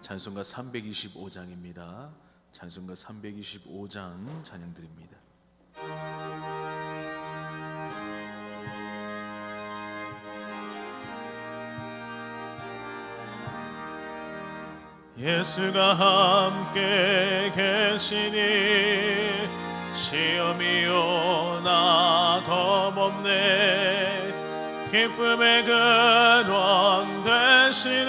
찬송가 325장입니다. 찬송가 325장 찬양 드립니다. 예수가 함께 계시니 시험이 오나 겁없네. 기쁨의 근원 되시는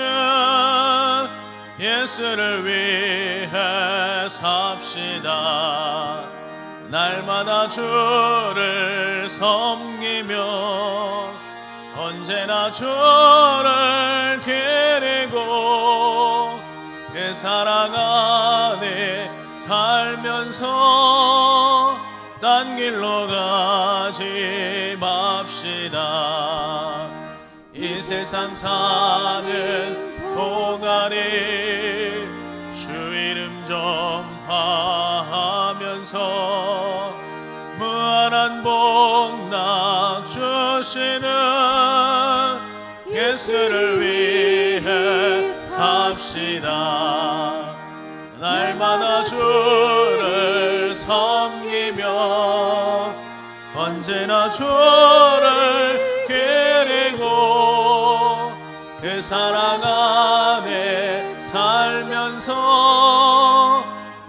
예수를 위해 삽시다. 날마다 주를 섬기며 언제나 주를 기리고 그 사랑 안에 살면서 딴 길로 가지 맙시다. 이 세상 사는 동안에 주 이름 전파하면서 무한한 복락 주시는 예수를 위해 삽시다. 날마다 주를 섬기며 언제나 주를 기리고 그 사랑 안에 살면서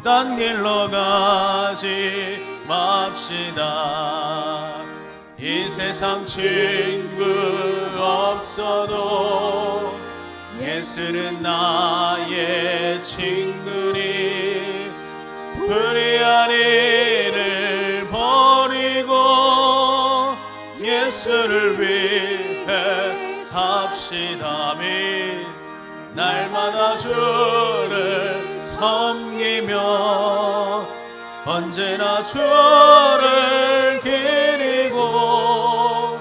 딴 길로 가지 맙시다. 이 세상 친구 없어도 예수는 나의 친구니 불의한 일을 버리고 예수를 위해 삽시다. 아멘. 날마다 주를 섬기며 언제나 주를 기리고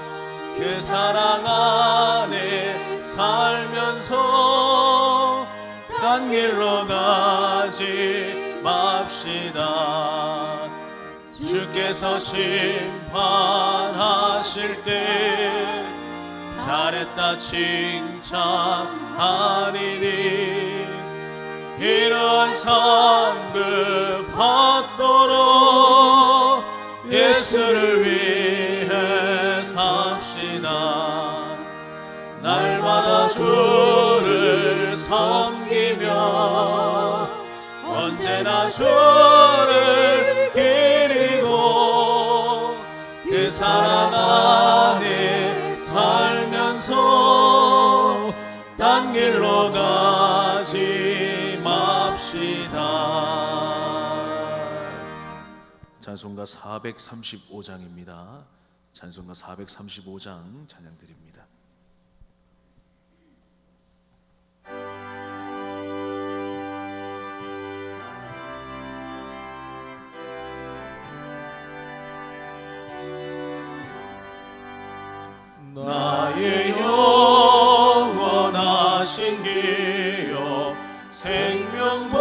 그 사랑 안에 살면서 딴 길로 가지 맙시다. 주께서 심판하실 때 잘했다 칭찬하리니 이런 상급 받도록 예수를 위해 삽시다. 날마다 주를 섬기며 언제나 주를 기리고 그 사랑 안에 살면서 딴 길로 가지 맙시다. 찬송가 435장입니다. 찬송가 435장 찬양 드립니다. 나의 영원하신 기업 생명보다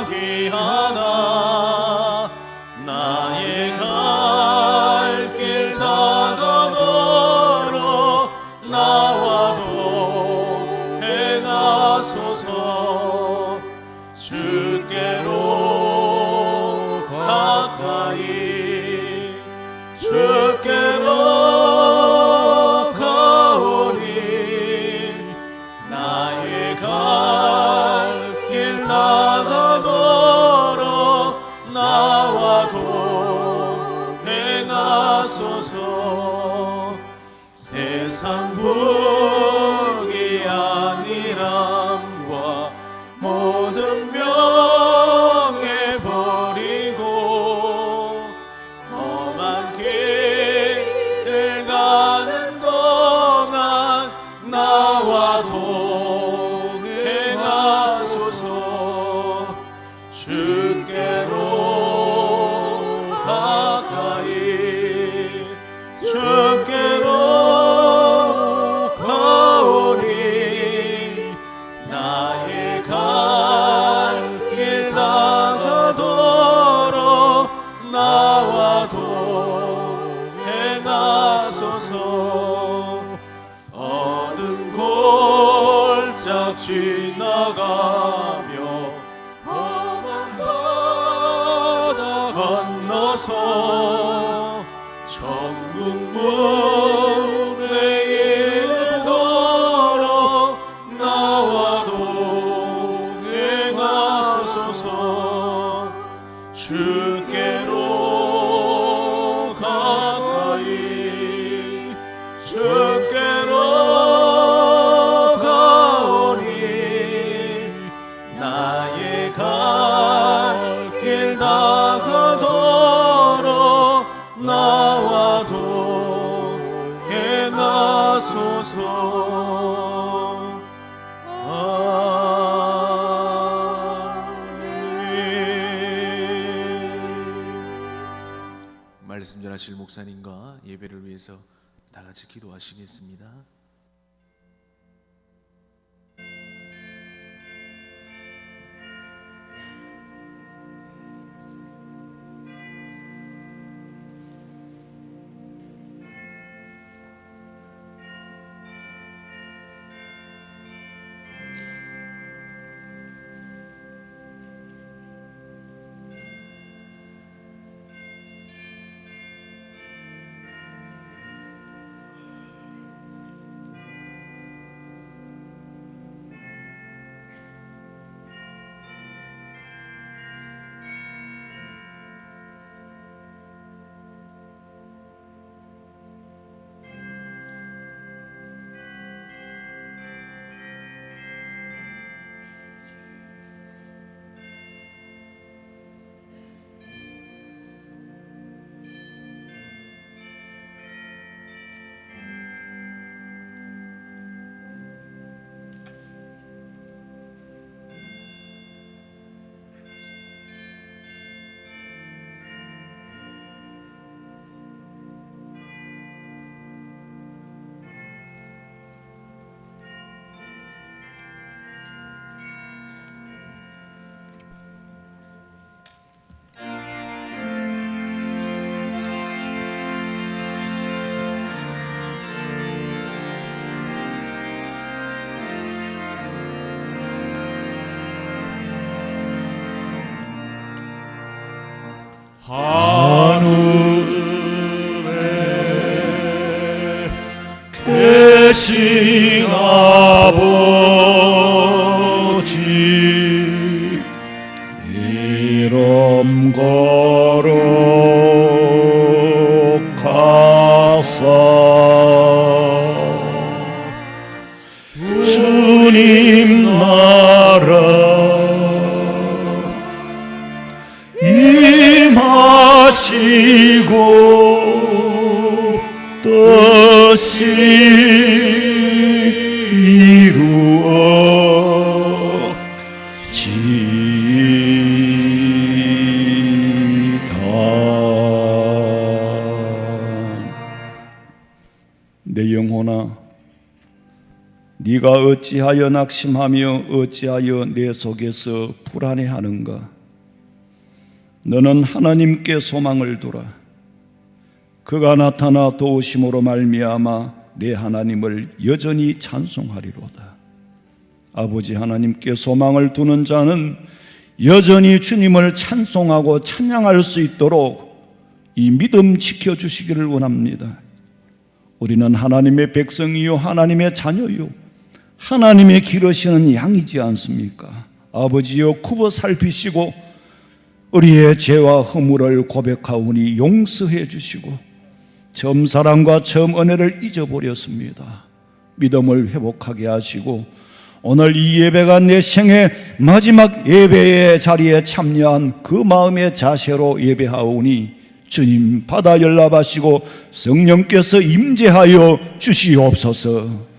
귀하다. 나의 갈 길 다 걸어 나와도 행하소서. 주께로 가까이 주께로 세상 복이 아니람과 모든 명 지나가며 험한 바다 건너서 천국 문에 이르도록 나와 동행하소서. 주께로 가까이 주께로 가오니 나의 갈 길 나가도록 나와 동행하소서. 말씀 전하실 목사님과 예배를 위해서 다 같이 기도하시겠습니다. 하늘에 계신 아버지 이름 거룩하사 주님 나라 임하시고 뜻이 이루어지다. 내 영혼아, 네가 어찌하여 낙심하며 어찌하여 내 속에서 불안해하는가? 너는 하나님께 소망을 두라. 그가 나타나 도우심으로 말미암아 내 하나님을 여전히 찬송하리로다. 아버지 하나님께 소망을 두는 자는 여전히 주님을 찬송하고 찬양할 수 있도록 이 믿음 지켜주시기를 원합니다. 우리는 하나님의 백성이요 하나님의 자녀요 하나님의 기르시는 양이지 않습니까? 아버지여 굽어 살피시고 우리의 죄와 허물을 고백하오니 용서해 주시고 처음 사랑과 처음 은혜를 잊어버렸습니다. 믿음을 회복하게 하시고 오늘 이 예배가 내 생애 마지막 예배의 자리에 참여한 그 마음의 자세로 예배하오니 주님 받아 연락하시고 성령께서 임재하여 주시옵소서.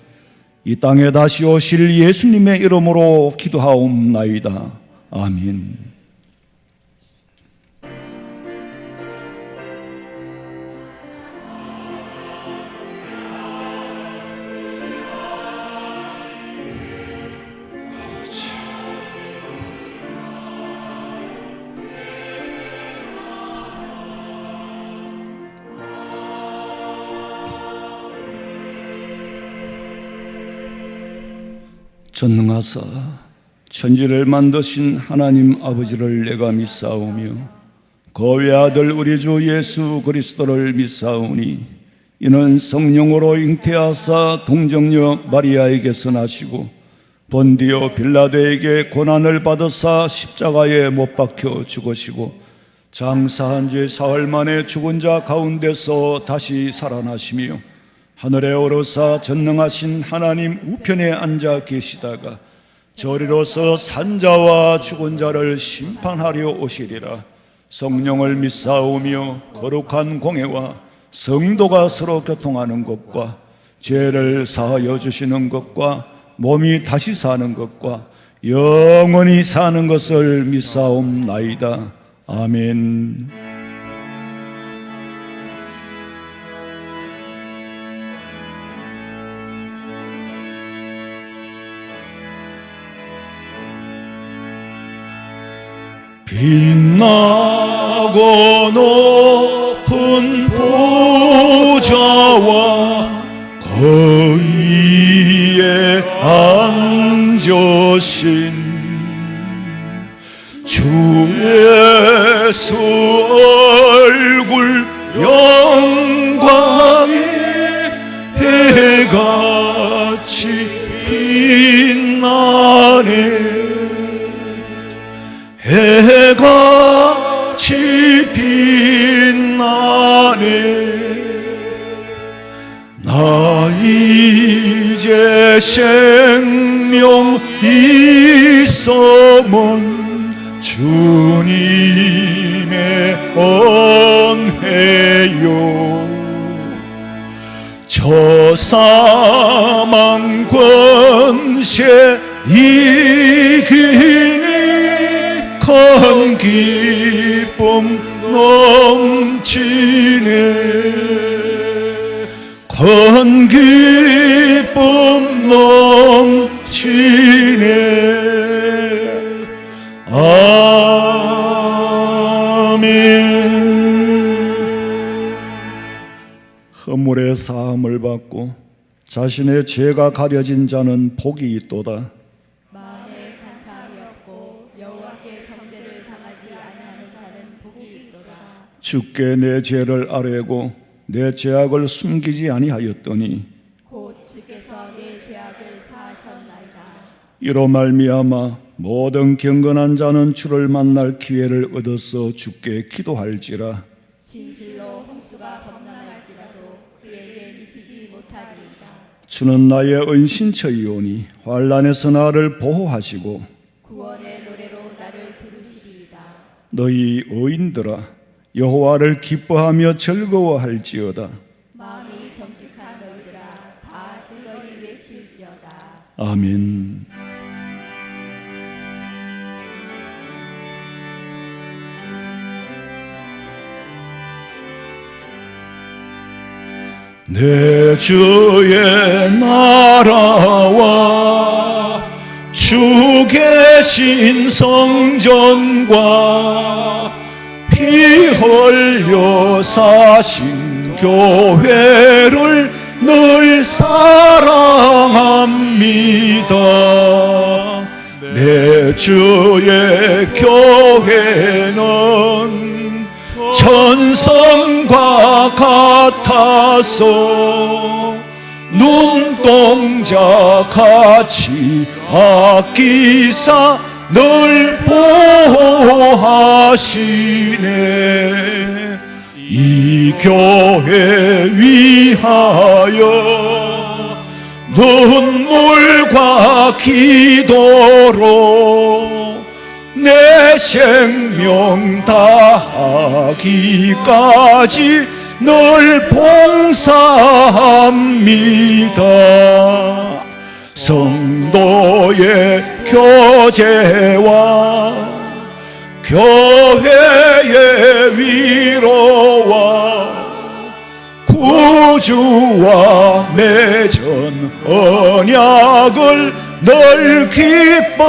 이 땅에 다시 오실 예수님의 이름으로 기도하옵나이다. 아멘. 전능하사 천지를 만드신 하나님 아버지를 내가 믿사오며 그 외아들 우리 주 예수 그리스도를 믿사오니 이는 성령으로 잉태하사 동정녀 마리아에게서 나시고 본디오 빌라도에게 고난을 받으사 십자가에 못 박혀 죽으시고 장사한 지 사흘 만에 죽은 자 가운데서 다시 살아나시며 하늘에 오르사 전능하신 하나님 우편에 앉아 계시다가 저리로서 산자와 죽은 자를 심판하려 오시리라. 성령을 믿사오며 거룩한 공회와 성도가 서로 교통하는 것과 죄를 사하여 주시는 것과 몸이 다시 사는 것과 영원히 사는 것을 믿사옵나이다. 아멘. 빛나고 높은 보좌와 그 위에 앉으신 주 예수 얼굴 영광에 해같이 빛나네. 해같이 빛나네. 나 이제 생명 있음은 주님의 은혜요. 저 사망 권세 이기니 큰 기쁨 넘치네. 큰 기쁨 넘치네. 아멘. 허물의 사함을 받고 자신의 죄가 가려진 자는 복이 있도다. 마음에 간사함이 없고 여호와께 정죄를 당하지 아니하는 자는 복이 있도다. 주께 내 죄를 아뢰고 내 죄악을 숨기지 아니하였더니 곧 주께서 내 죄악을 사하셨나이다. 이로 말미암아 모든 경건한 자는 주를 만날 기회를 얻어서 주께 기도할지라. 진실로 홍수가 범람할지라도 그에게 미치지 못하리이다. 주는 나의 은신처이오니 환난에서 나를 보호하시고 구원의 노래로 나를 부르시리이다. 너희 의인들아 여호와를 기뻐하며 즐거워할지어다. 마음이 정직한 너희들아 다 즐거이 외칠지어다. 아멘. 내 주의 나라와 주 계신 성전과 피 흘려 사신 교회를 늘 사랑합니다. 내 주의 교회는 천성과 같아서 눈동자 같이 아끼사 늘 보호하시네. 이 교회 위하여 눈물과 기도로 내 생명 다하기까지 늘 봉사합니다. 성도의 교제와 교회의 위로와 구주와 맺은 언약을 늘 기뻐합니다.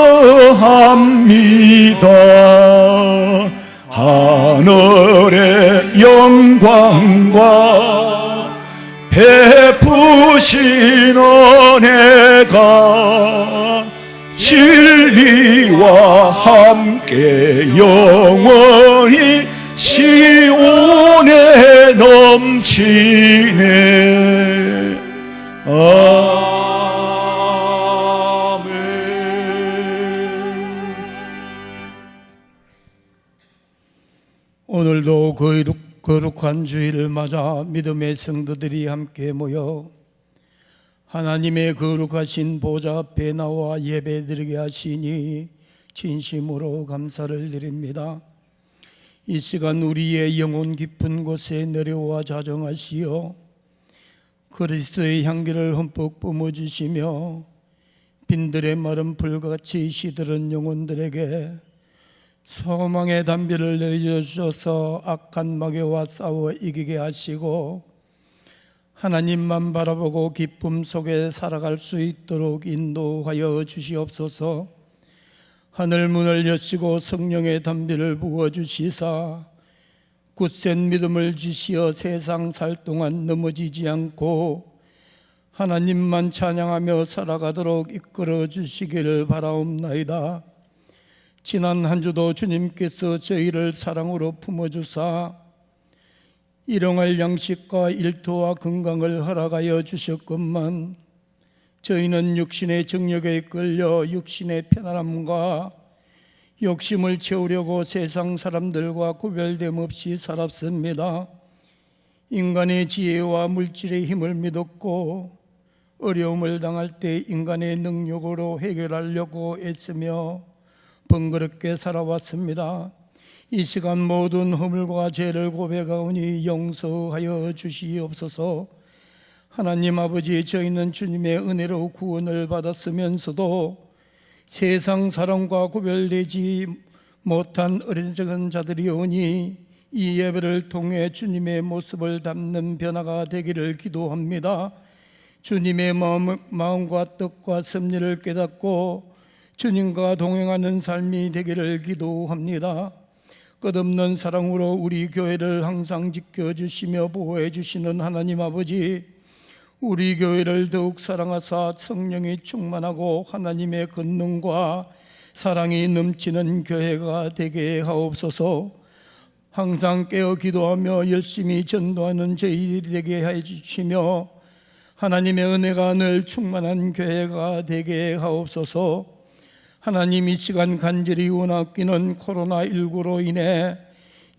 하늘의 영광과 베푸신 은혜가 진리와 함께 영원히 시온에 넘치네. 아멘. 오늘도 거룩한 주일을 맞아 믿음의 성도들이 함께 모여 하나님의 거룩하신 보좌 앞에 나와 예배드리게 하시니 진심으로 감사를 드립니다. 이 시간 우리의 영혼 깊은 곳에 내려와 자정하시어 그리스도의 향기를 흠뻑 뿜어주시며 빈들의 마른 불같이 시들은 영혼들에게 소망의 담비를 내려주셔서 악한 마귀와 싸워 이기게 하시고 하나님만 바라보고 기쁨 속에 살아갈 수 있도록 인도하여 주시옵소서. 하늘 문을 여시고 성령의 담비를 부어주시사 굳센 믿음을 주시어 세상 살 동안 넘어지지 않고 하나님만 찬양하며 살아가도록 이끌어 주시기를 바라옵나이다. 지난 한 주도 주님께서 저희를 사랑으로 품어주사 일용할 양식과 일토와 건강을 허락하여 주셨건만 저희는 육신의 정욕에 끌려 육신의 편안함과 욕심을 채우려고 세상 사람들과 구별됨 없이 살았습니다. 인간의 지혜와 물질의 힘을 믿었고 어려움을 당할 때 인간의 능력으로 해결하려고 애쓰며 번거롭게 살아왔습니다. 이 시간 모든 허물과 죄를 고백하오니 용서하여 주시옵소서. 하나님 아버지, 저희는 주님의 은혜로 구원을 받았으면서도 세상 사람과 구별되지 못한 어리석은 자들이오니 이 예배를 통해 주님의 모습을 담는 변화가 되기를 기도합니다. 주님의 마음과 뜻과 섭리를 깨닫고 주님과 동행하는 삶이 되기를 기도합니다. 끝없는 사랑으로 우리 교회를 항상 지켜주시며 보호해 주시는 하나님 아버지, 우리 교회를 더욱 사랑하사 성령이 충만하고 하나님의 권능과 사랑이 넘치는 교회가 되게 하옵소서. 항상 깨어 기도하며 열심히 전도하는 저희들이 되게 해주시며 하나님의 은혜가 늘 충만한 교회가 되게 하옵소서. 하나님, 이 시간 간절히 원하기는 코로나19로 인해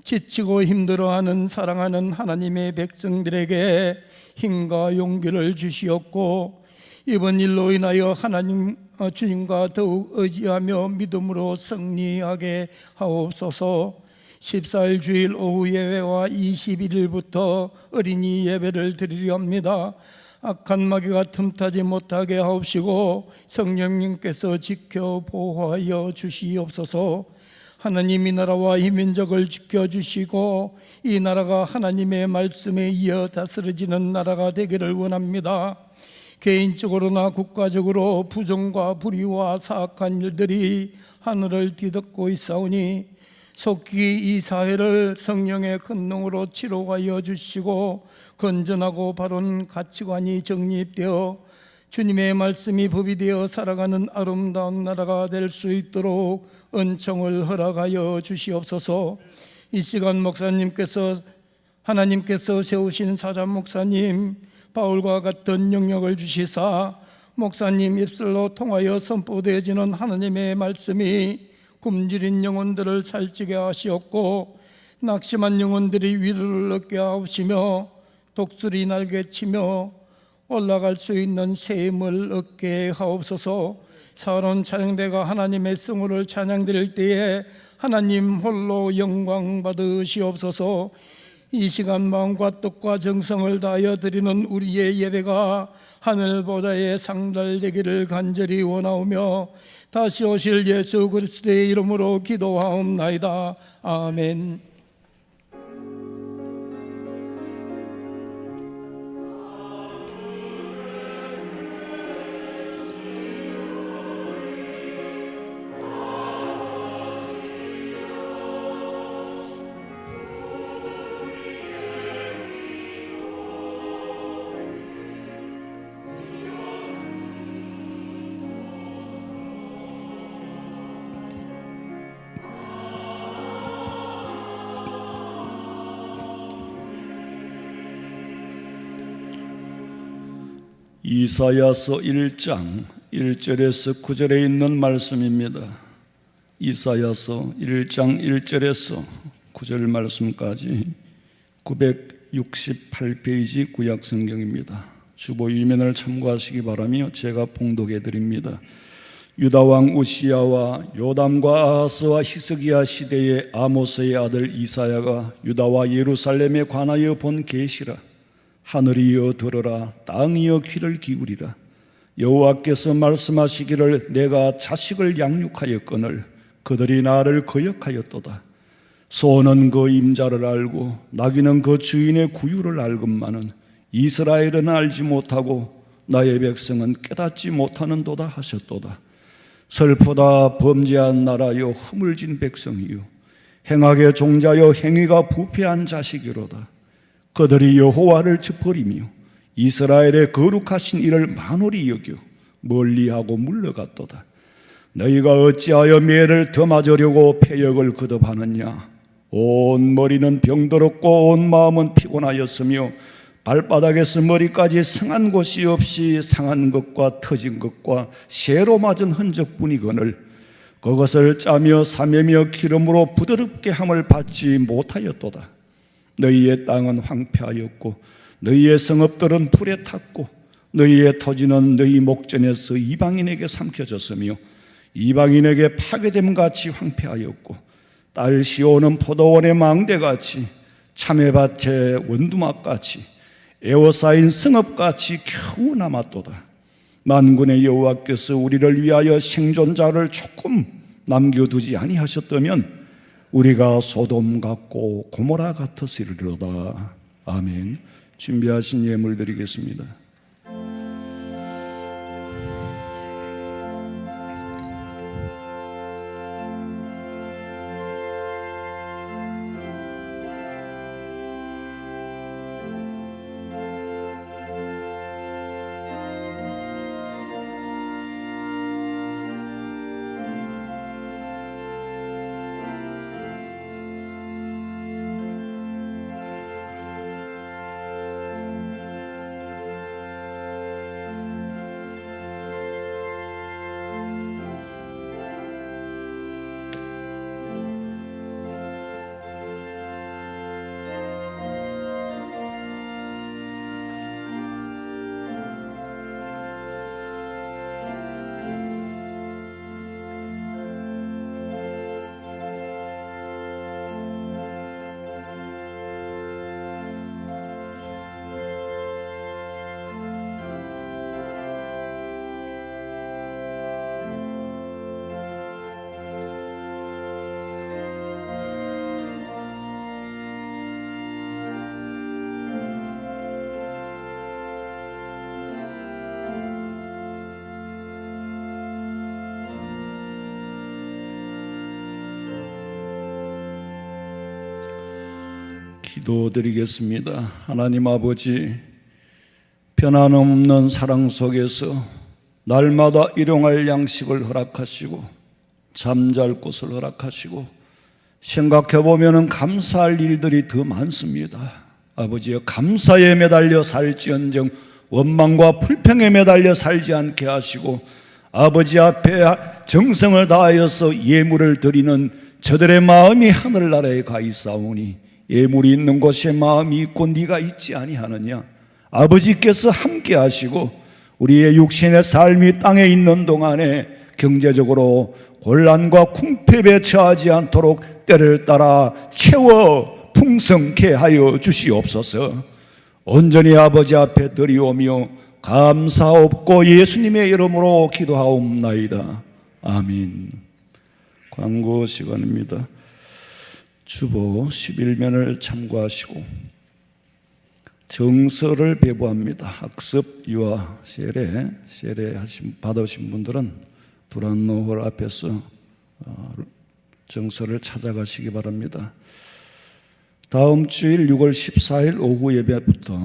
지치고 힘들어하는 사랑하는 하나님의 백성들에게 힘과 용기를 주시옵고 이번 일로 인하여 하나님 주님과 더욱 의지하며 믿음으로 승리하게 하옵소서. 14일 주일 오후 예배와 21일부터 어린이 예배를 드리려 합니다. 악한 마귀가 틈타지 못하게 하옵시고 성령님께서 지켜 보호하여 주시옵소서. 하나님, 이 나라와 이 민족을 지켜주시고 이 나라가 하나님의 말씀에 이어 다스려지는 나라가 되기를 원합니다. 개인적으로나 국가적으로 부정과 불의와 사악한 일들이 하늘을 뒤덮고 있사오니 속히 이 사회를 성령의 권능으로 치료하여 주시고 건전하고 바른 가치관이 정립되어 주님의 말씀이 법이 되어 살아가는 아름다운 나라가 될 수 있도록 은총을 허락하여 주시옵소서. 이 시간 목사님께서 하나님께서 세우신 사자 목사님 바울과 같은 영역을 주시사 목사님 입술로 통하여 선포되어지는 하나님의 말씀이 굶주린 영혼들을 살찌게 하시옵고 낙심한 영혼들이 위로를 얻게 하옵시며 독수리 날개치며 올라갈 수 있는 새 힘을 얻게 하옵소서. 사론 찬양대가 하나님의 성호를 찬양드릴 때에 하나님 홀로 영광 받으시옵소서. 이 시간 마음과 뜻과 정성을 다하여 드리는 우리의 예배가 하늘 보좌에 상달되기를 간절히 원하오며 다시 오실 예수 그리스도의 이름으로 기도하옵나이다. 아멘. 이사야서 1장 1절에서 9절에 있는 말씀입니다. 이사야서 1장 1절에서 9절 말씀까지 968페이지 구약성경입니다. 주보 유면을 참고하시기 바라며 제가 봉독해 드립니다. 유다왕 우시야와 요담과 아하스와 히스기야 시대의 아모스의 아들 이사야가 유다와 예루살렘에 관하여 본 계시라. 하늘이여 들으라, 땅이여 귀를 기울이라. 여호와께서 말씀하시기를 내가 자식을 양육하였거늘 그들이 나를 거역하였도다. 소는 그 임자를 알고 나귀는 그 주인의 구유를 알건만은 이스라엘은 알지 못하고 나의 백성은 깨닫지 못하는도다 하셨도다. 슬프다 범죄한 나라여 허물진 백성이요 행악의 종자여 행위가 부패한 자식이로다. 그들이 여호와를 버리며 이스라엘의 거룩하신 이를 만홀히 여겨 멀리하고 물러갔도다. 너희가 어찌하여 매를 더 맞으려고 패역을 거듭하느냐. 온 머리는 병들었고 온 마음은 피곤하였으며 발바닥에서 머리까지 상한 곳이 없이 상한 것과 터진 것과 쇠로 맞은 흔적뿐이거늘 그것을 짜며 사매며 기름으로 부드럽게 함을 받지 못하였도다. 너희의 땅은 황폐하였고 너희의 성읍들은 불에 탔고 너희의 토지는 너희 목전에서 이방인에게 삼켜졌으며 이방인에게 파괴됨같이 황폐하였고 딸 시오는 포도원의 망대같이 참외밭의 원두막같이 에워싸인 성읍같이 겨우 남았도다. 만군의 여호와께서 우리를 위하여 생존자를 조금 남겨두지 아니하셨다면 우리가 소돔 같고 고모라 같았으리로다. 아멘. 준비하신 예물 드리겠습니다. 기도드리겠습니다. 하나님 아버지, 변함없는 사랑 속에서 날마다 일용할 양식을 허락하시고 잠잘 곳을 허락하시고 생각해보면 감사할 일들이 더 많습니다. 아버지여, 감사에 매달려 살지언정 원망과 불평에 매달려 살지 않게 하시고 아버지 앞에 정성을 다하여서 예물을 드리는 저들의 마음이 하늘나라에 가 있사오니 예물이 있는 곳에 마음이 있고 네가 있지 아니하느냐. 아버지께서 함께 하시고 우리의 육신의 삶이 땅에 있는 동안에 경제적으로 곤란과 궁핍에 처하지 않도록 때를 따라 채워 풍성케 하여 주시옵소서. 온전히 아버지 앞에 드리오며 감사옵고 예수님의 이름으로 기도하옵나이다. 아멘. 광고 시간입니다. 주보 11면을 참고하시고 정서를 배부합니다. 학습, 유아, 세례 받으신 분들은 두란노홀 앞에서 정서를 찾아가시기 바랍니다. 다음 주일 6월 14일 오후 예배부터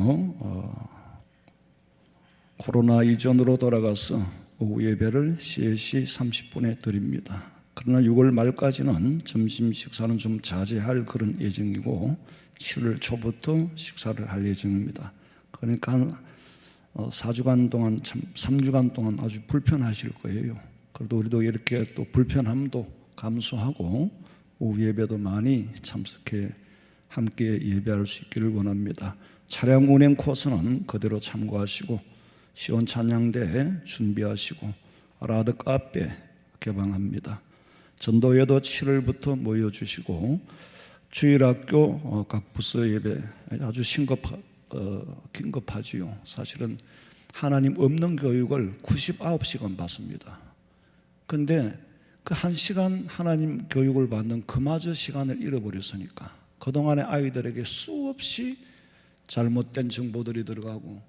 코로나 이전으로 돌아가서 오후 예배를 3시 30분에 드립니다. 그러나 6월 말까지는 점심 식사는 좀 자제할 그런 예정이고 7월 초부터 식사를 할 예정입니다. 그러니까 4주간 동안, 참 3주간 동안 아주 불편하실 거예요. 그래도 우리도 이렇게 또 불편함도 감수하고 오후 예배도 많이 참석해 함께 예배할 수 있기를 원합니다. 차량 운행 코스는 그대로 참고하시고 시온 찬양대 준비하시고 라드 카페 개방합니다. 전도회도 7월부터 모여주시고 주일학교 각 부서 예배 아주 긴급하지요. 사실은 하나님 없는 교육을 99시간 받습니다. 근데 그 1시간 하나님 교육을 받는 그마저 시간을 잃어버렸으니까 그동안에 아이들에게 수없이 잘못된 정보들이 들어가고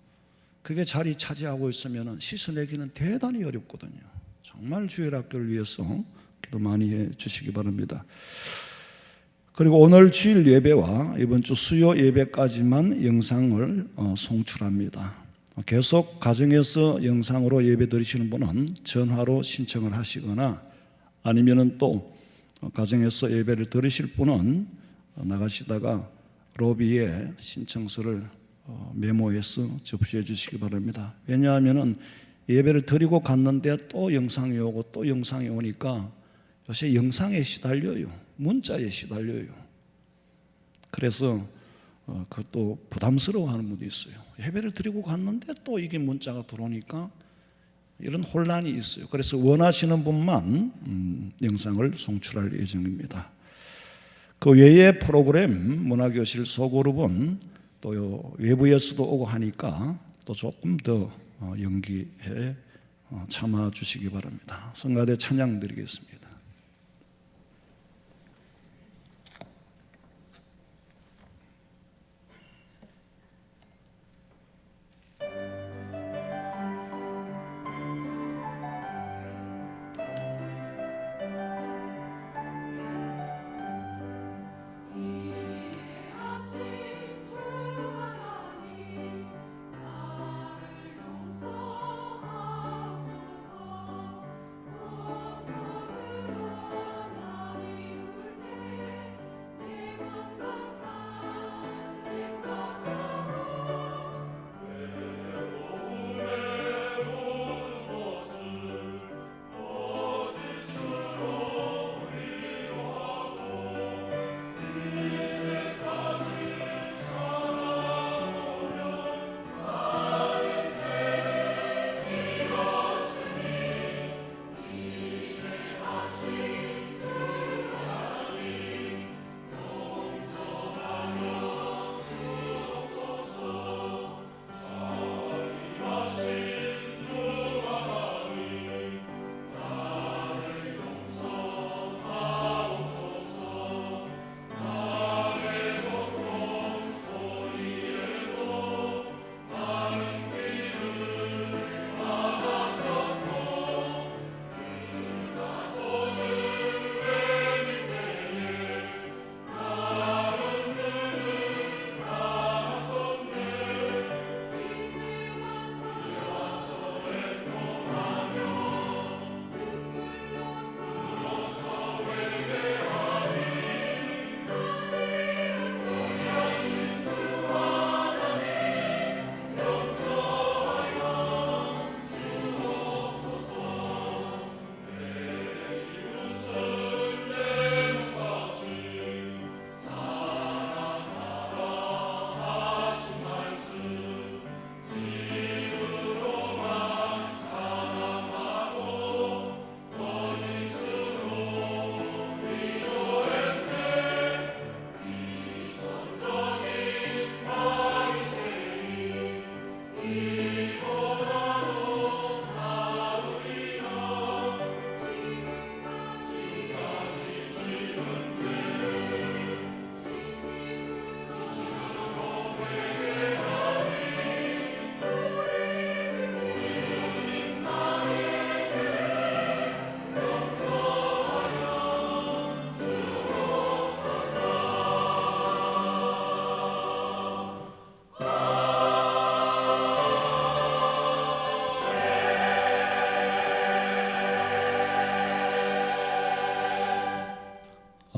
그게 자리 차지하고 있으면 씻어내기는 대단히 어렵거든요. 정말 주일학교를 위해서 기도 많이 해 주시기 바랍니다. 그리고 오늘 주일 예배와 이번 주 수요 예배까지만 영상을 송출합니다. 계속 가정에서 영상으로 예배 드리시는 분은 전화로 신청을 하시거나 아니면은 또 가정에서 예배를 드리실 분은 나가시다가 로비에 신청서를 메모해서 접수해 주시기 바랍니다. 왜냐하면은 예배를 드리고 갔는데 또 영상이 오고 또 영상이 오니까 요새 영상에 시달려요. 문자에 시달려요. 그래서 그것도 부담스러워하는 분도 있어요. 예배를 드리고 갔는데 또 이게 문자가 들어오니까 이런 혼란이 있어요. 그래서 원하시는 분만 영상을 송출할 예정입니다. 그 외의 프로그램 문화교실 소그룹은 또 외부에서도 오고 하니까 또 조금 더 연기해 참아 주시기 바랍니다. 성가대 찬양 드리겠습니다.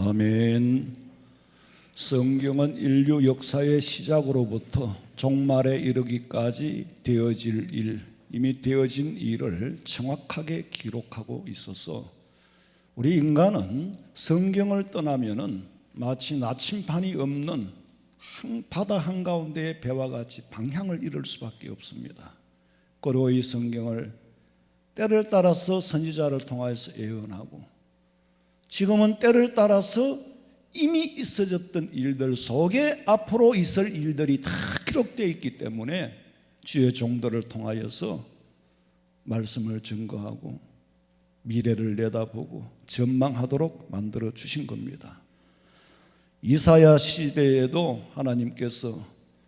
아멘. 성경은 인류 역사의 시작으로부터 종말에 이르기까지 되어질 일, 이미 되어진 일을 정확하게 기록하고 있어서 우리 인간은 성경을 떠나면은 마치 나침반이 없는 바다 한가운데의 배와 같이 방향을 잃을 수밖에 없습니다. 그리고 이 성경을 때를 따라서 선지자를 통하여서 예언하고, 지금은 때를 따라서 이미 있어졌던 일들 속에 앞으로 있을 일들이 다 기록되어 있기 때문에 주의 종들을 통하여서 말씀을 증거하고 미래를 내다보고 전망하도록 만들어 주신 겁니다. 이사야 시대에도 하나님께서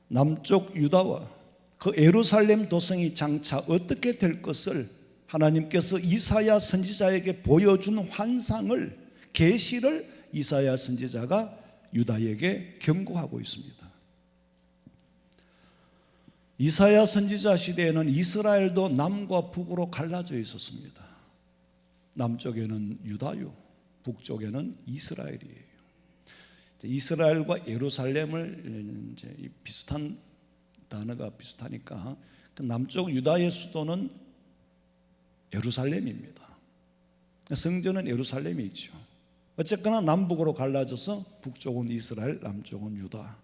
남쪽 유다와 그 예루살렘 도성이 장차 어떻게 될 것을 하나님께서 이사야 선지자에게 보여준 환상을, 계시를 이사야 선지자가 유다에게 경고하고 있습니다. 이사야 선지자 시대에는 이스라엘도 남과 북으로 갈라져 있었습니다. 남쪽에는 유다요, 북쪽에는 이스라엘이에요. 이스라엘과 예루살렘을 이제 비슷한 단어가 비슷하니까 남쪽 유다의 수도는 예루살렘입니다. 성전은 예루살렘이 있죠. 어쨌거나 남북으로 갈라져서 북쪽은 이스라엘, 남쪽은 유다.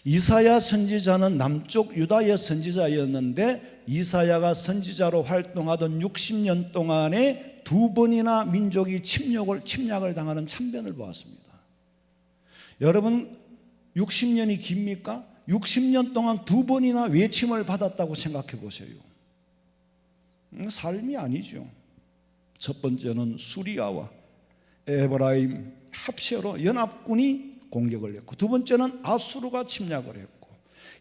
이사야 선지자는 남쪽 유다의 선지자였는데 이사야가 선지자로 활동하던 60년 동안에 2번이나 민족이 침략을 당하는 참변을 보았습니다. 여러분, 60년이 깁니까? 60년 동안 2번이나 외침을 받았다고 생각해 보세요. 삶이 아니죠. 첫 번째는 수리아와 에브라임 합세로 연합군이 공격을 했고, 두 번째는 아수르가 침략을 했고,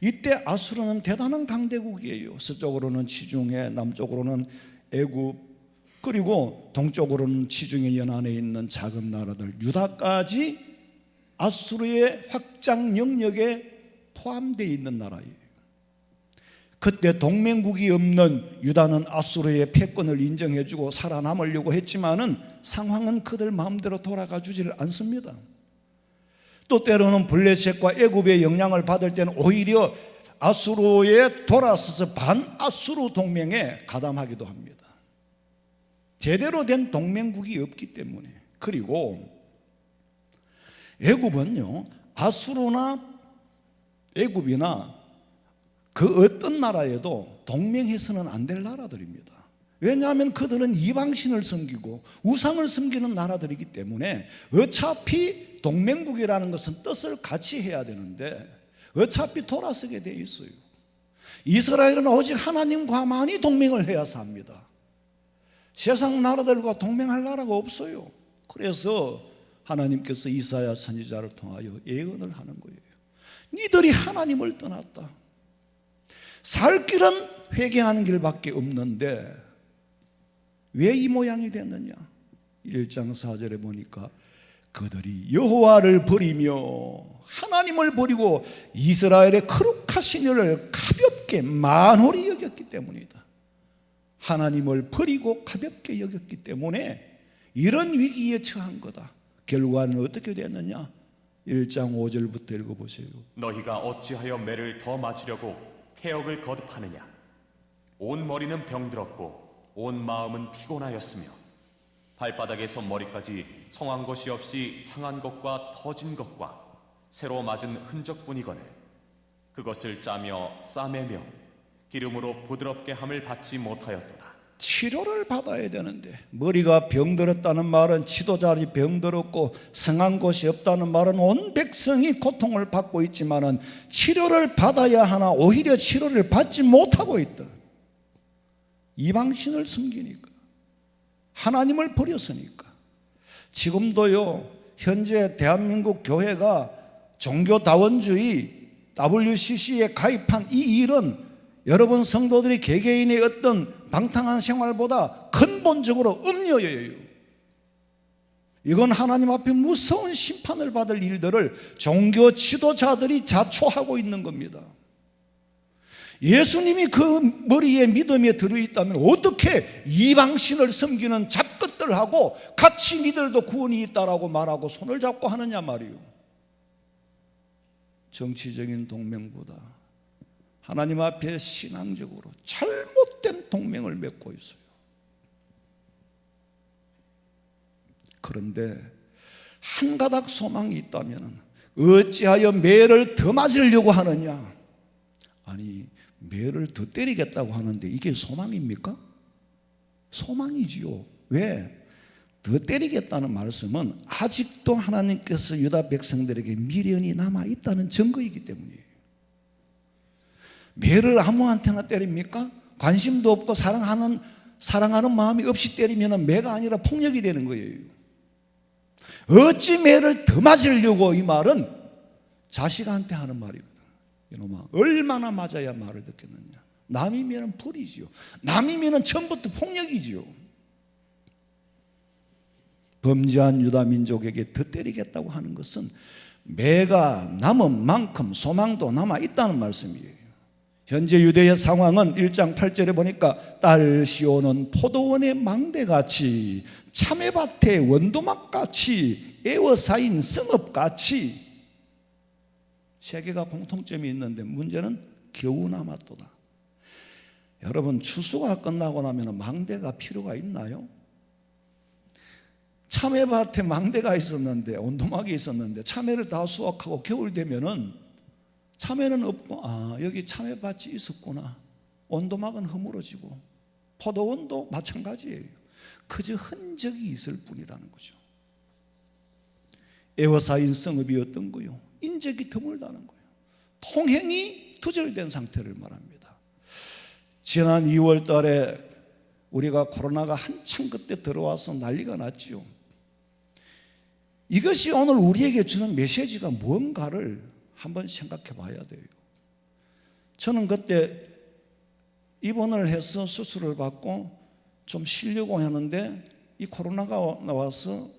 이때 아수르는 대단한 강대국이에요. 서쪽으로는 지중해, 남쪽으로는 애굽, 그리고 동쪽으로는 지중해 연안에 있는 작은 나라들 유다까지 아수르의 확장 영역에 포함되어 있는 나라예요. 그때 동맹국이 없는 유다는 아수르의 패권을 인정해주고 살아남으려고 했지만은 상황은 그들 마음대로 돌아가 주지를 않습니다. 또 때로는 블레셋과 애굽의 영향을 받을 때는 오히려 아수르에 돌아서서 반아수르 동맹에 가담하기도 합니다. 제대로 된 동맹국이 없기 때문에. 그리고 애굽은요, 아수르나 애굽이나 그 어떤 나라에도 동맹해서는 안 될 나라들입니다. 왜냐하면 그들은 이방신을 섬기고 우상을 섬기는 나라들이기 때문에 어차피 동맹국이라는 것은 뜻을 같이 해야 되는데 어차피 돌아서게 돼 있어요. 이스라엘은 오직 하나님과만이 동맹을 해야 삽니다. 세상 나라들과 동맹할 나라가 없어요. 그래서 하나님께서 이사야 선지자를 통하여 예언을 하는 거예요. 니들이 하나님을 떠났다. 살 길은 회개하는 길밖에 없는데 왜 이 모양이 됐느냐? 1장 4절에 보니까 그들이 여호와를 버리며 하나님을 버리고 이스라엘의 거룩하신 일을 가볍게 만홀히 여겼기 때문이다. 하나님을 버리고 가볍게 여겼기 때문에 이런 위기에 처한 거다. 결과는 어떻게 됐느냐? 1장 5절부터 읽어보세요. 너희가 어찌하여 매를 더 맞추려고 폐역을 거듭하느냐? 온 머리는 병들었고 온 마음은 피곤하였으며 발바닥에서 머리까지 성한 것이 없이 상한 것과 터진 것과 새로 맞은 흔적뿐이거늘 그것을 짜며 싸매며 기름으로 부드럽게 함을 받지 못하였도다. 치료를 받아야 되는데 머리가 병들었다는 말은 지도자들이 병들었고 성한 곳이 없다는 말은 온 백성이 고통을 받고 있지만은 치료를 받아야 하나 오히려 치료를 받지 못하고 있다. 이방신을 섬기니까, 하나님을 버렸으니까. 지금도요, 현재 대한민국 교회가 종교다원주의 WCC에 가입한 이 일은 여러분 성도들이 개개인의 어떤 방탕한 생활보다 근본적으로 음녀예요. 이건 하나님 앞에 무서운 심판을 받을 일들을 종교 지도자들이 자초하고 있는 겁니다. 예수님이 그 머리에 믿음에 들어있다면 어떻게 이방신을 섬기는 잡것들하고 같이 니들도 구원이 있다라고 말하고 손을 잡고 하느냐 말이요. 정치적인 동맹보다 하나님 앞에 신앙적으로 잘못된 동맹을 맺고 있어요. 그런데 한 가닥 소망이 있다면 어찌하여 매를 더 맞으려고 하느냐? 아니, 매를 더 때리겠다고 하는데 이게 소망입니까? 소망이지요. 왜? 더 때리겠다는 말씀은 아직도 하나님께서 유다 백성들에게 미련이 남아있다는 증거이기 때문이에요. 매를 아무한테나 때립니까? 관심도 없고 사랑하는 마음이 없이 때리면 매가 아니라 폭력이 되는 거예요. 어찌 매를 더 맞으려고, 이 말은 자식한테 하는 말이거든. 이놈아, 얼마나 맞아야 말을 듣겠느냐. 남이면 벌이지요. 남이면 처음부터 폭력이지요. 범죄한 유다 민족에게 더 때리겠다고 하는 것은 매가 남은 만큼 소망도 남아 있다는 말씀이에요. 현재 유대의 상황은 1장 8절에 보니까 딸 시온은 포도원의 망대같이 참외밭의 원도막같이 에워싸인 성읍같이 세 개가 공통점이 있는데 문제는 겨우 남았도다. 여러분, 추수가 끝나고 나면 망대가 필요가 있나요? 참외밭에 망대가 있었는데, 온도막이 있었는데 참외를 다 수확하고 겨울 되면은 참외는 없고, 여기 참외밭이 있었구나. 온도막은 허물어지고 포도원도 마찬가지예요. 그저 흔적이 있을 뿐이라는 거죠. 에워싸인 성읍이 어떤 거요? 인적이 드물다는 거예요. 통행이 두절된 상태를 말합니다. 지난 2월 달에 우리가 코로나가 한참 그때 들어와서 난리가 났지요. 이것이 오늘 우리에게 주는 메시지가 뭔가를 한번 생각해 봐야 돼요. 저는 그때 입원을 해서 수술을 받고 좀 쉬려고 하는데 이 코로나가 나와서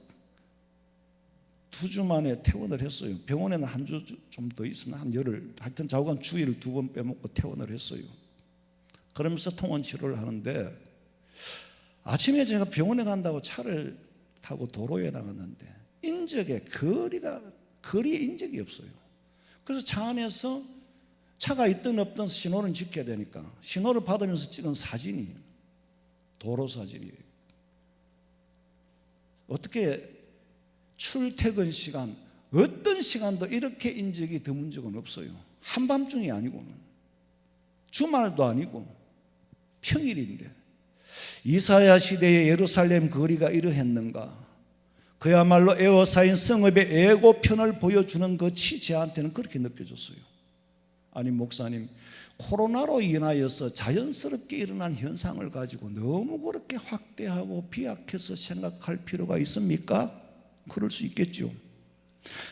2주 만에 퇴원을 했어요. 병원에는 한 주 좀 더 있으나 한 열흘, 하여튼 좌우간 주일을 2번 빼먹고 퇴원을 했어요. 그러면서 통원 치료를 하는데 아침에 제가 병원에 간다고 차를 타고 도로에 나갔는데 인적에 거리에 인적이 없어요. 그래서 차 안에서 차가 있든 없든 신호를 지켜야 되니까 신호를 받으면서 찍은 사진이 도로 사진이에요. 어떻게 출퇴근 시간, 어떤 시간도 이렇게 인적이 드문 적은 없어요. 한밤중이 아니고는, 주말도 아니고 평일인데 이사야 시대의 예루살렘 거리가 이러했는가? 그야말로 에워싸인 성읍의 애고편을 보여주는 것이 저한테는 그렇게 느껴졌어요. 아니 목사님, 코로나로 인하여서 자연스럽게 일어난 현상을 가지고 너무 그렇게 확대하고 비약해서 생각할 필요가 있습니까? 그럴 수 있겠죠.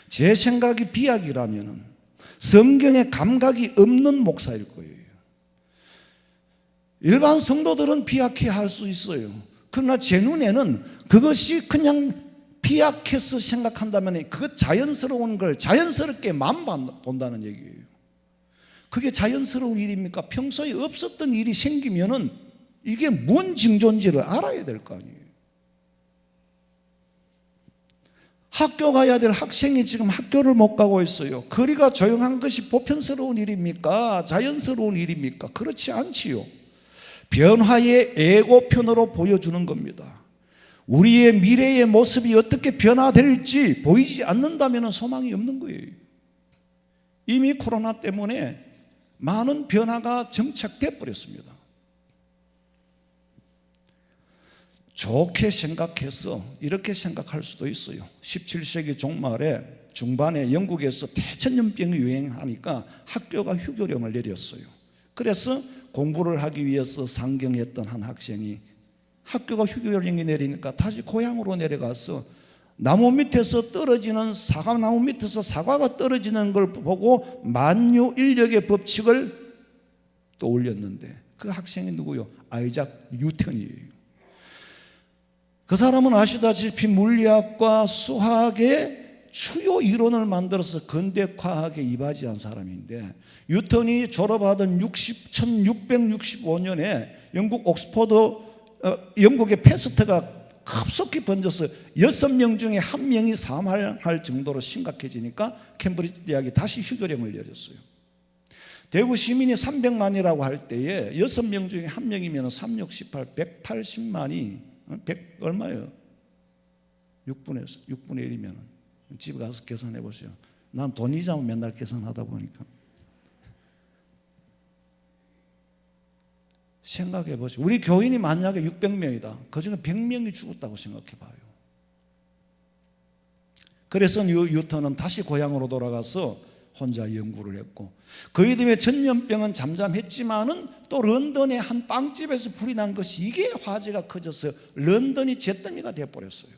제 생각이 비약이라면 성경에 감각이 없는 목사일 거예요. 일반 성도들은 비약해 할 수 있어요. 그러나 제 눈에는 그것이 그냥 비약해서 생각한다면 그것 자연스러운 걸 자연스럽게만 본다는 얘기예요. 그게 자연스러운 일입니까? 평소에 없었던 일이 생기면은 이게 뭔 징조인지를 알아야 될 거 아니에요. 학교 가야 될 학생이 지금 학교를 못 가고 있어요. 거리가 조용한 것이 보편스러운 일입니까? 자연스러운 일입니까? 그렇지 않지요. 변화의 애고편으로 보여주는 겁니다. 우리의 미래의 모습이 어떻게 변화될지 보이지 않는다면 소망이 없는 거예요. 이미 코로나 때문에 많은 변화가 정착돼 버렸습니다. 좋게 생각해서 이렇게 생각할 수도 있어요. 17세기 중반에 영국에서 대천연병이 유행하니까 학교가 휴교령을 내렸어요. 그래서 공부를 하기 위해서 상경했던 한 학생이 학교가 휴교령이 내리니까 다시 고향으로 내려가서 나무 밑에서 떨어지는 사과나무 밑에서 사과가 떨어지는 걸 보고 만유인력의 법칙을 떠올렸는데 그 학생이 누구요? 아이작 뉴턴이에요. 그 사람은 아시다시피 물리학과 수학의 주요 이론을 만들어서 근대 과학에 이바지한 사람인데 뉴턴이 졸업하던 1665년에 영국의 패스트가 급속히 번져서 6명 중에 1명이 사망할 정도로 심각해지니까 캠브리지 대학이 다시 휴교령을 내렸어요. 대구 시민이 300만이라고 할 때에 6명 중에 1명이면 3, 6, 18, 180만이 100 얼마예요? 6분의 1이면 집에 가서 계산해 보세요. 난 돈 이자만 맨날 계산하다 보니까. 생각해 보세요. 우리 교인이 만약에 600명이다. 그중에 100명이 죽었다고 생각해 봐요. 그래서 뉴턴은 다시 고향으로 돌아가서 혼자 연구를 했고, 그에 대해 전염병은 잠잠했지만은 또 런던의 한 빵집에서 불이 난 것이 이게 화제가 커져서 런던이 잿더미가 되어버렸어요.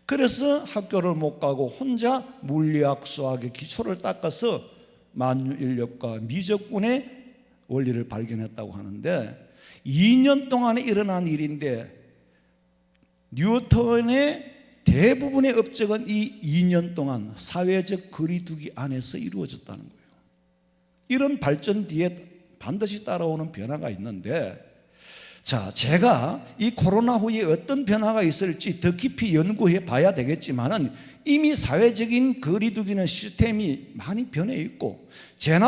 그래서 학교를 못 가고 혼자 물리학, 수학의 기초를 닦아서 만유인력과 미적분의 원리를 발견했다고 하는데, 2년 동안에 일어난 일인데 뉴턴의 대부분의 업적은 이 2년 동안 사회적 거리두기 안에서 이루어졌다는 거예요. 이런 발전 뒤에 반드시 따라오는 변화가 있는데, 자, 제가 이 코로나 후에 어떤 변화가 있을지 더 깊이 연구해 봐야 되겠지만은 이미 사회적인 거리두기는 시스템이 많이 변해 있고, 제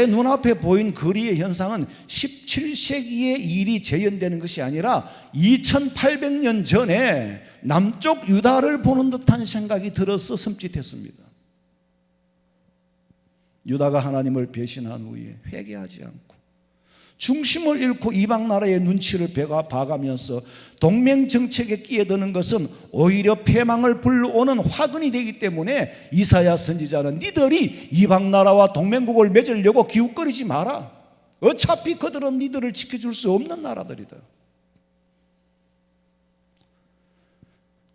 눈앞에 보인 거리의 현상은 17세기의 일이 재현되는 것이 아니라 2800년 전에 남쪽 유다를 보는 듯한 생각이 들어서 섬찟했습니다. 유다가 하나님을 배신한 후에 회개하지 않고 중심을 잃고 이방 나라의 눈치를 봐가면서 동맹 정책에 끼어드는 것은 오히려 패망을 불러오는 화근이 되기 때문에 이사야 선지자는 니들이 이방 나라와 동맹국을 맺으려고 기웃거리지 마라. 어차피 그들은 니들을 지켜줄 수 없는 나라들이다.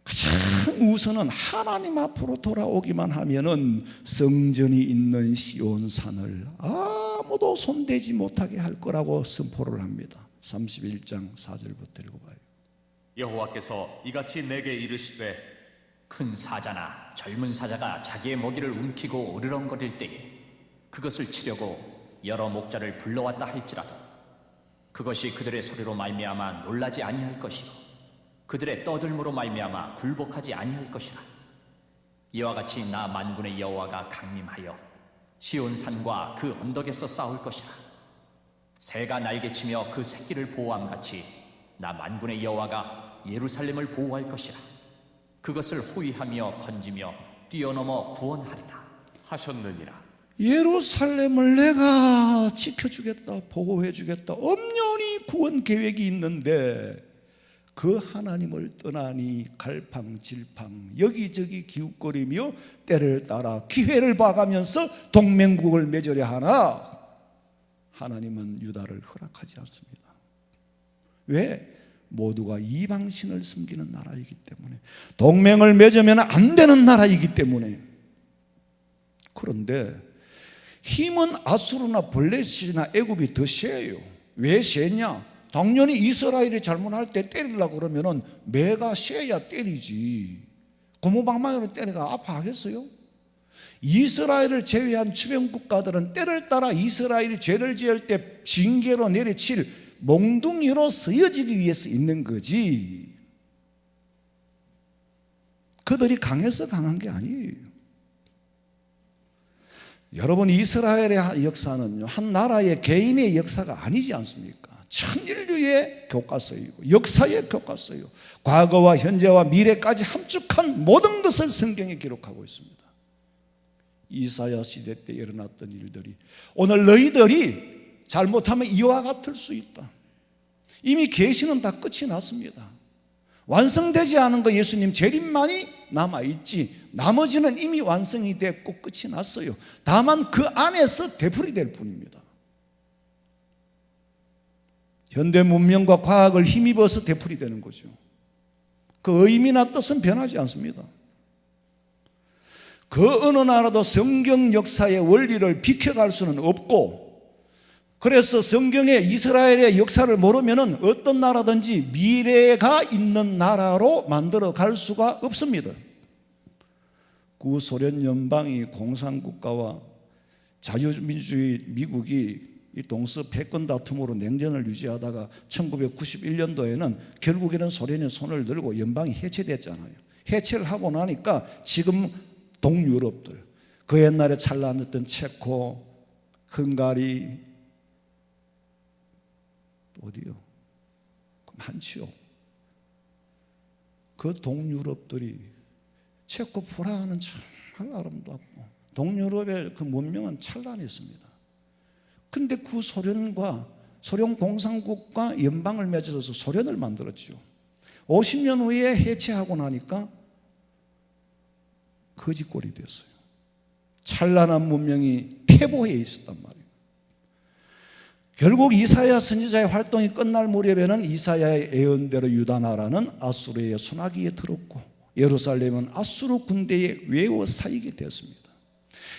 가장 우선은 하나님 앞으로 돌아오기만 하면은 성전이 있는 시온산을 아무도 손대지 못하게 할 거라고 선포를 합니다. 31장 4절부터 읽어봐요. 여호와께서 이같이 내게 이르시되 큰 사자나 젊은 사자가 자기의 먹이를 움키고 으르렁거릴 때에 그것을 치려고 여러 목자를 불러왔다 할지라도 그것이 그들의 소리로 말미암아 놀라지 아니할 것이고 그들의 떠들므로 말미암아 굴복하지 아니할 것이라. 이와 같이 나 만군의 여호와가 강림하여 시온산과 그 언덕에서 싸울 것이라. 새가 날개치며 그 새끼를 보호함같이 나 만군의 여호와가 예루살렘을 보호할 것이라. 그것을 호위하며 건지며 뛰어넘어 구원하리라 하셨느니라. 예루살렘을 내가 지켜주겠다, 보호해주겠다, 엄연히 구원 계획이 있는데 그 하나님을 떠나니 갈팡질팡 여기저기 기웃거리며 때를 따라 기회를 봐가면서 동맹국을 맺으려 하나 하나님은 유다를 허락하지 않습니다. 왜? 모두가 이방신을 섬기는 나라이기 때문에, 동맹을 맺으면 안 되는 나라이기 때문에. 그런데 힘은 아수르나 블레셋이나 애굽이 더 세요. 왜 세냐? 당연히 이스라엘이 잘못할 때 때리려고 그러면은 매가 세야 때리지. 고무방망이로 때리가 아파하겠어요? 이스라엘을 제외한 주변 국가들은 때를 따라 이스라엘이 죄를 지을 때 징계로 내리칠 몽둥이로 쓰여지기 위해서 있는 거지. 그들이 강해서 강한 게 아니에요. 여러분, 이스라엘의 역사는요, 한 나라의 개인의 역사가 아니지 않습니까? 천인류의 교과서이고 역사의 교과서요, 과거와 현재와 미래까지 함축한 모든 것을 성경에 기록하고 있습니다. 이사야 시대 때 일어났던 일들이 오늘 너희들이 잘못하면 이와 같을 수 있다. 이미 계시는 다 끝이 났습니다. 완성되지 않은 거 예수님 재림만이 남아있지 나머지는 이미 완성이 됐고 끝이 났어요. 다만 그 안에서 되풀이될 뿐입니다. 현대 문명과 과학을 힘입어서 되풀이되는 거죠. 그 의미나 뜻은 변하지 않습니다. 그 어느 나라도 성경 역사의 원리를 비켜갈 수는 없고, 그래서 성경의 이스라엘의 역사를 모르면 어떤 나라든지 미래가 있는 나라로 만들어 갈 수가 없습니다. 구소련 연방이 공산국가와 자유민주주의 미국이 이 동서 패권 다툼으로 냉전을 유지하다가 1991년도에는 결국에는 소련이 손을 들고 연방이 해체됐잖아요. 해체를 하고 나니까 지금 동유럽들, 그 옛날에 찬란했던 체코, 헝가리, 어디요? 많지요. 그 동유럽들이 체코 프라하는 참 아름답고 동유럽의 그 문명은 찬란했습니다. 근데 그 소련과 소련 공산국과 연방을 맺어서 소련을 만들었죠. 50년 후에 해체하고 나니까 거지꼴이 됐어요. 찬란한 문명이 패보해 있었단 말이에요. 결국 이사야 선지자의 활동이 끝날 무렵에는 이사야의 예언대로 유다 나라는 아수르의 손아귀에 들었고 예루살렘은 아수르 군대에 외워 사이게 되었습니다.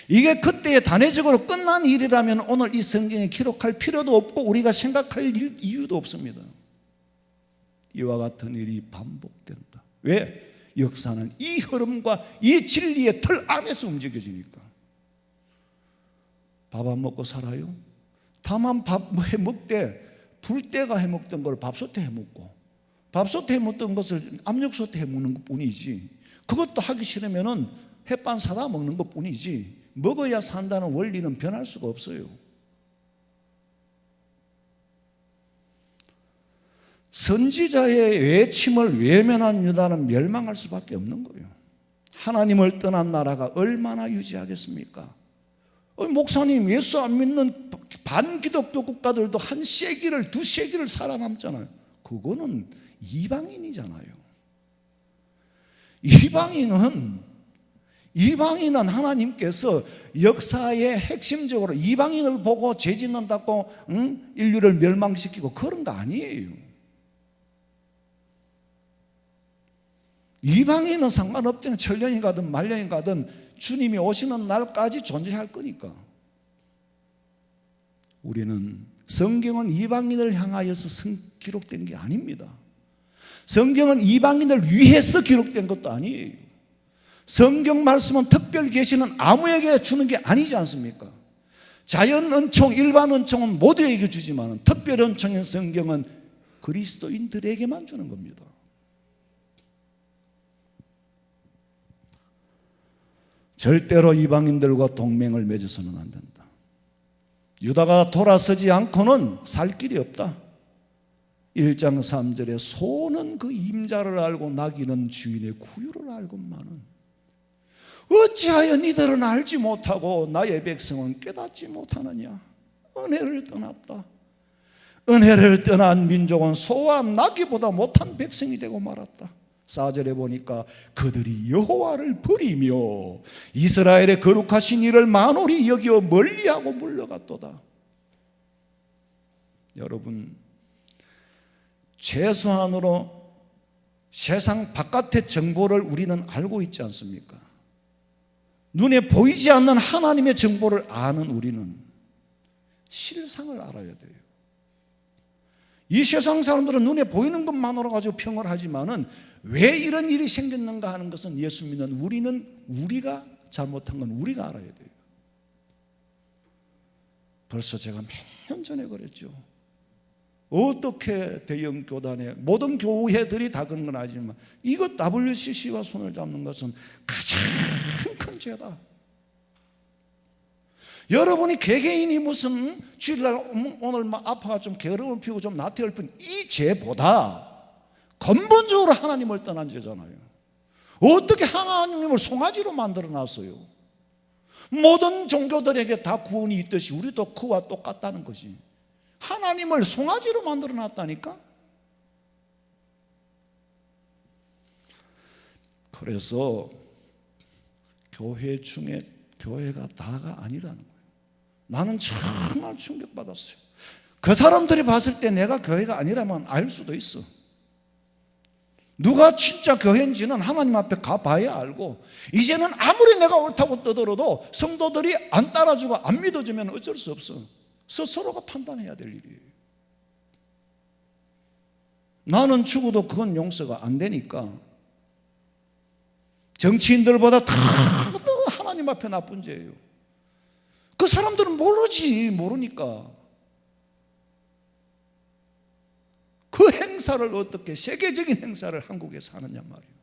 이게 그때의 단회적으로 끝난 일이라면 오늘 이 성경에 기록할 필요도 없고 우리가 생각할 이유도 없습니다. 이와 같은 일이 반복된다. 왜? 역사는 이 흐름과 이 진리의 틀 안에서 움직여지니까. 밥 안 먹고 살아요? 다만 밥 해먹되 불때가 해먹던 걸 밥솥에 해먹고 밥솥에 해먹던 것을 압력솥에 해먹는 것뿐이지, 그것도 하기 싫으면 햇반 사다 먹는 것뿐이지 먹어야 산다는 원리는 변할 수가 없어요. 선지자의 외침을 외면한 유다는 멸망할 수밖에 없는 거예요. 하나님을 떠난 나라가 얼마나 유지하겠습니까? 목사님, 예수 안 믿는 반기독교 국가들도 한 세기를, 두 세기를 살아남잖아요. 그거는 이방인이잖아요. 이방인은 하나님께서 역사의 핵심적으로 이방인을 보고 죄 짓는다고 인류를 멸망시키고 그런 거 아니에요. 이방인은 상관없잖아요. 천년이 가든 만년이 가든 주님이 오시는 날까지 존재할 거니까. 우리는 성경은 이방인을 향하여서 기록된 게 아닙니다. 성경은 이방인을 위해서 기록된 것도 아니에요. 성경 말씀은 특별 계시는 아무에게 주는 게 아니지 않습니까? 자연 은총, 일반 은총은 모두에게 주지만 특별 은총인 성경은 그리스도인들에게만 주는 겁니다. 절대로 이방인들과 동맹을 맺어서는 안 된다. 유다가 돌아서지 않고는 살 길이 없다. 1장 3절에 소는 그 임자를 알고 나귀는 주인의 구유를 알건만은 어찌하여 니들은 알지 못하고 나의 백성은 깨닫지 못하느냐. 은혜를 떠났다. 은혜를 떠난 민족은 소와 나귀보다 못한 백성이 되고 말았다. 4절에 보니까 그들이 여호와를 버리며 이스라엘의 거룩하신 이를 만홀히 여기어 멀리하고 물러갔도다. 여러분, 최소한으로 세상 바깥의 정보를 우리는 알고 있지 않습니까? 눈에 보이지 않는 하나님의 정보를 아는 우리는 실상을 알아야 돼요. 이 세상 사람들은 눈에 보이는 것만으로 가지고 평을 하지만은 왜 이런 일이 생겼는가 하는 것은 예수 믿는 우리가 잘못한 건 우리가 알아야 돼요. 벌써 제가 몇 년 전에 그랬죠. 어떻게 대형 교단에 모든 교회들이 다 그런 건 아니지만 이거 WCC와 손을 잡는 것은 가장 큰 죄다. 여러분이 개개인이 무슨 주일날 오늘 막 아파가 좀 게으름을 피우고 좀 나태할 뿐 이 죄보다 근본적으로 하나님을 떠난 죄잖아요. 어떻게 하나님을 송아지로 만들어 놨어요? 모든 종교들에게 다 구원이 있듯이 우리도 그와 똑같다는 것이, 하나님을 송아지로 만들어 놨다니까. 그래서 교회 중에 교회가 다가 아니라는 거예요. 나는 정말 충격받았어요. 그 사람들이 봤을 때 내가 교회가 아니라면 알 수도 있어. 누가 진짜 교회인지는 하나님 앞에 가봐야 알고, 이제는 아무리 내가 옳다고 떠들어도 성도들이 안 따라주고 안 믿어주면 어쩔 수 없어. 스스로가 판단해야 될 일이에요. 나는 죽어도 그건 용서가 안 되니까 정치인들보다 다 하나님 앞에 나쁜 죄예요. 그 사람들은 모르니까 행사를 어떻게 세계적인 행사를 한국에서 하느냐 말이에요.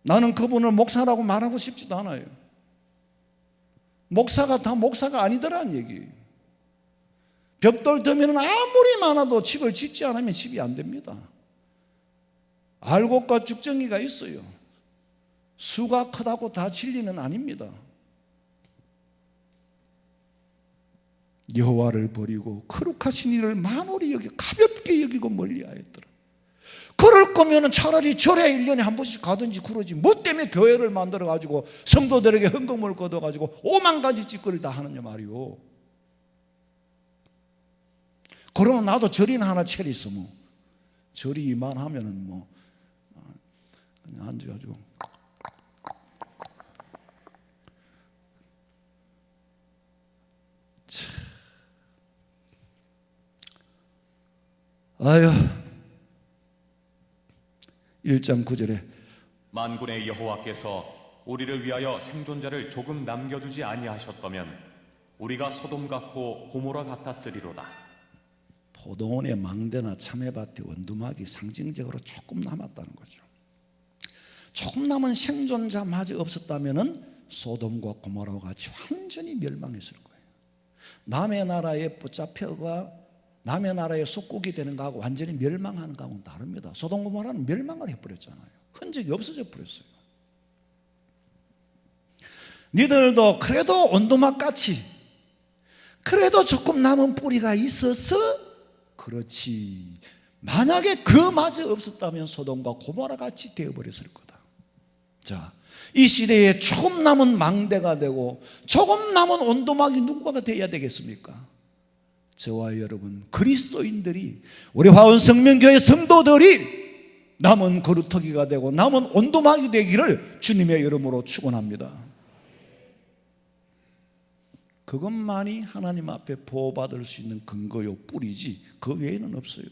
나는 그분을 목사라고 말하고 싶지도 않아요. 목사가 다 목사가 아니더라는 얘기예요. 벽돌 더미는 아무리 많아도 집을 짓지 않으면 집이 안 됩니다. 알곡과 죽정이가 있어요. 수가 크다고 다 진리는 아닙니다. 여호와를 버리고 거룩하신 이를 만홀히 여기 가볍게 여기고 멀리하였더라. 그럴 거면 차라리 절에 1년에 한 번씩 가든지 그러지, 뭐 때문에 교회를 만들어 가지고 성도들에게 헌금을 걷어 가지고 5만 가지 짓거리 다 하느냐 말이요. 그러면 나도 절이나 하나 차리서 뭐 절이 이만하면은 뭐 그냥 앉아가지고 아유, 1장 9절에 만군의 여호와께서 우리를 위하여 생존자를 조금 남겨두지 아니하셨다면 우리가 소돔 같고 고모라 같았으리로다. 포도원의 망대나 참외밭에 원두막이 상징적으로 조금 남았다는 거죠. 조금 남은 생존자마저 없었다면 소돔과 고모라와 같이 완전히 멸망했을 거예요. 남의 나라에 붙잡혀가 남의 나라의 속국이 되는 거하고 완전히 멸망하는 거하고는 다릅니다. 소돔 고모라는 멸망을 해버렸잖아요. 흔적이 없어져 버렸어요. 니들도 그래도 원두막같이 그래도 조금 남은 뿌리가 있어서 그렇지, 만약에 그마저 없었다면 소돔과 고모라 같이 되어버렸을 거다. 자, 이 시대에 조금 남은 망대가 되고 조금 남은 원두막이 누구가 되어야 되겠습니까? 저와 여러분 그리스도인들이, 우리 화원성명교회 성도들이 남은 거루터기가 되고 남은 원두막이 되기를 주님의 이름으로 축원합니다. 그것만이 하나님 앞에 보호받을 수 있는 근거요, 뿌리지 그 외에는 없어요.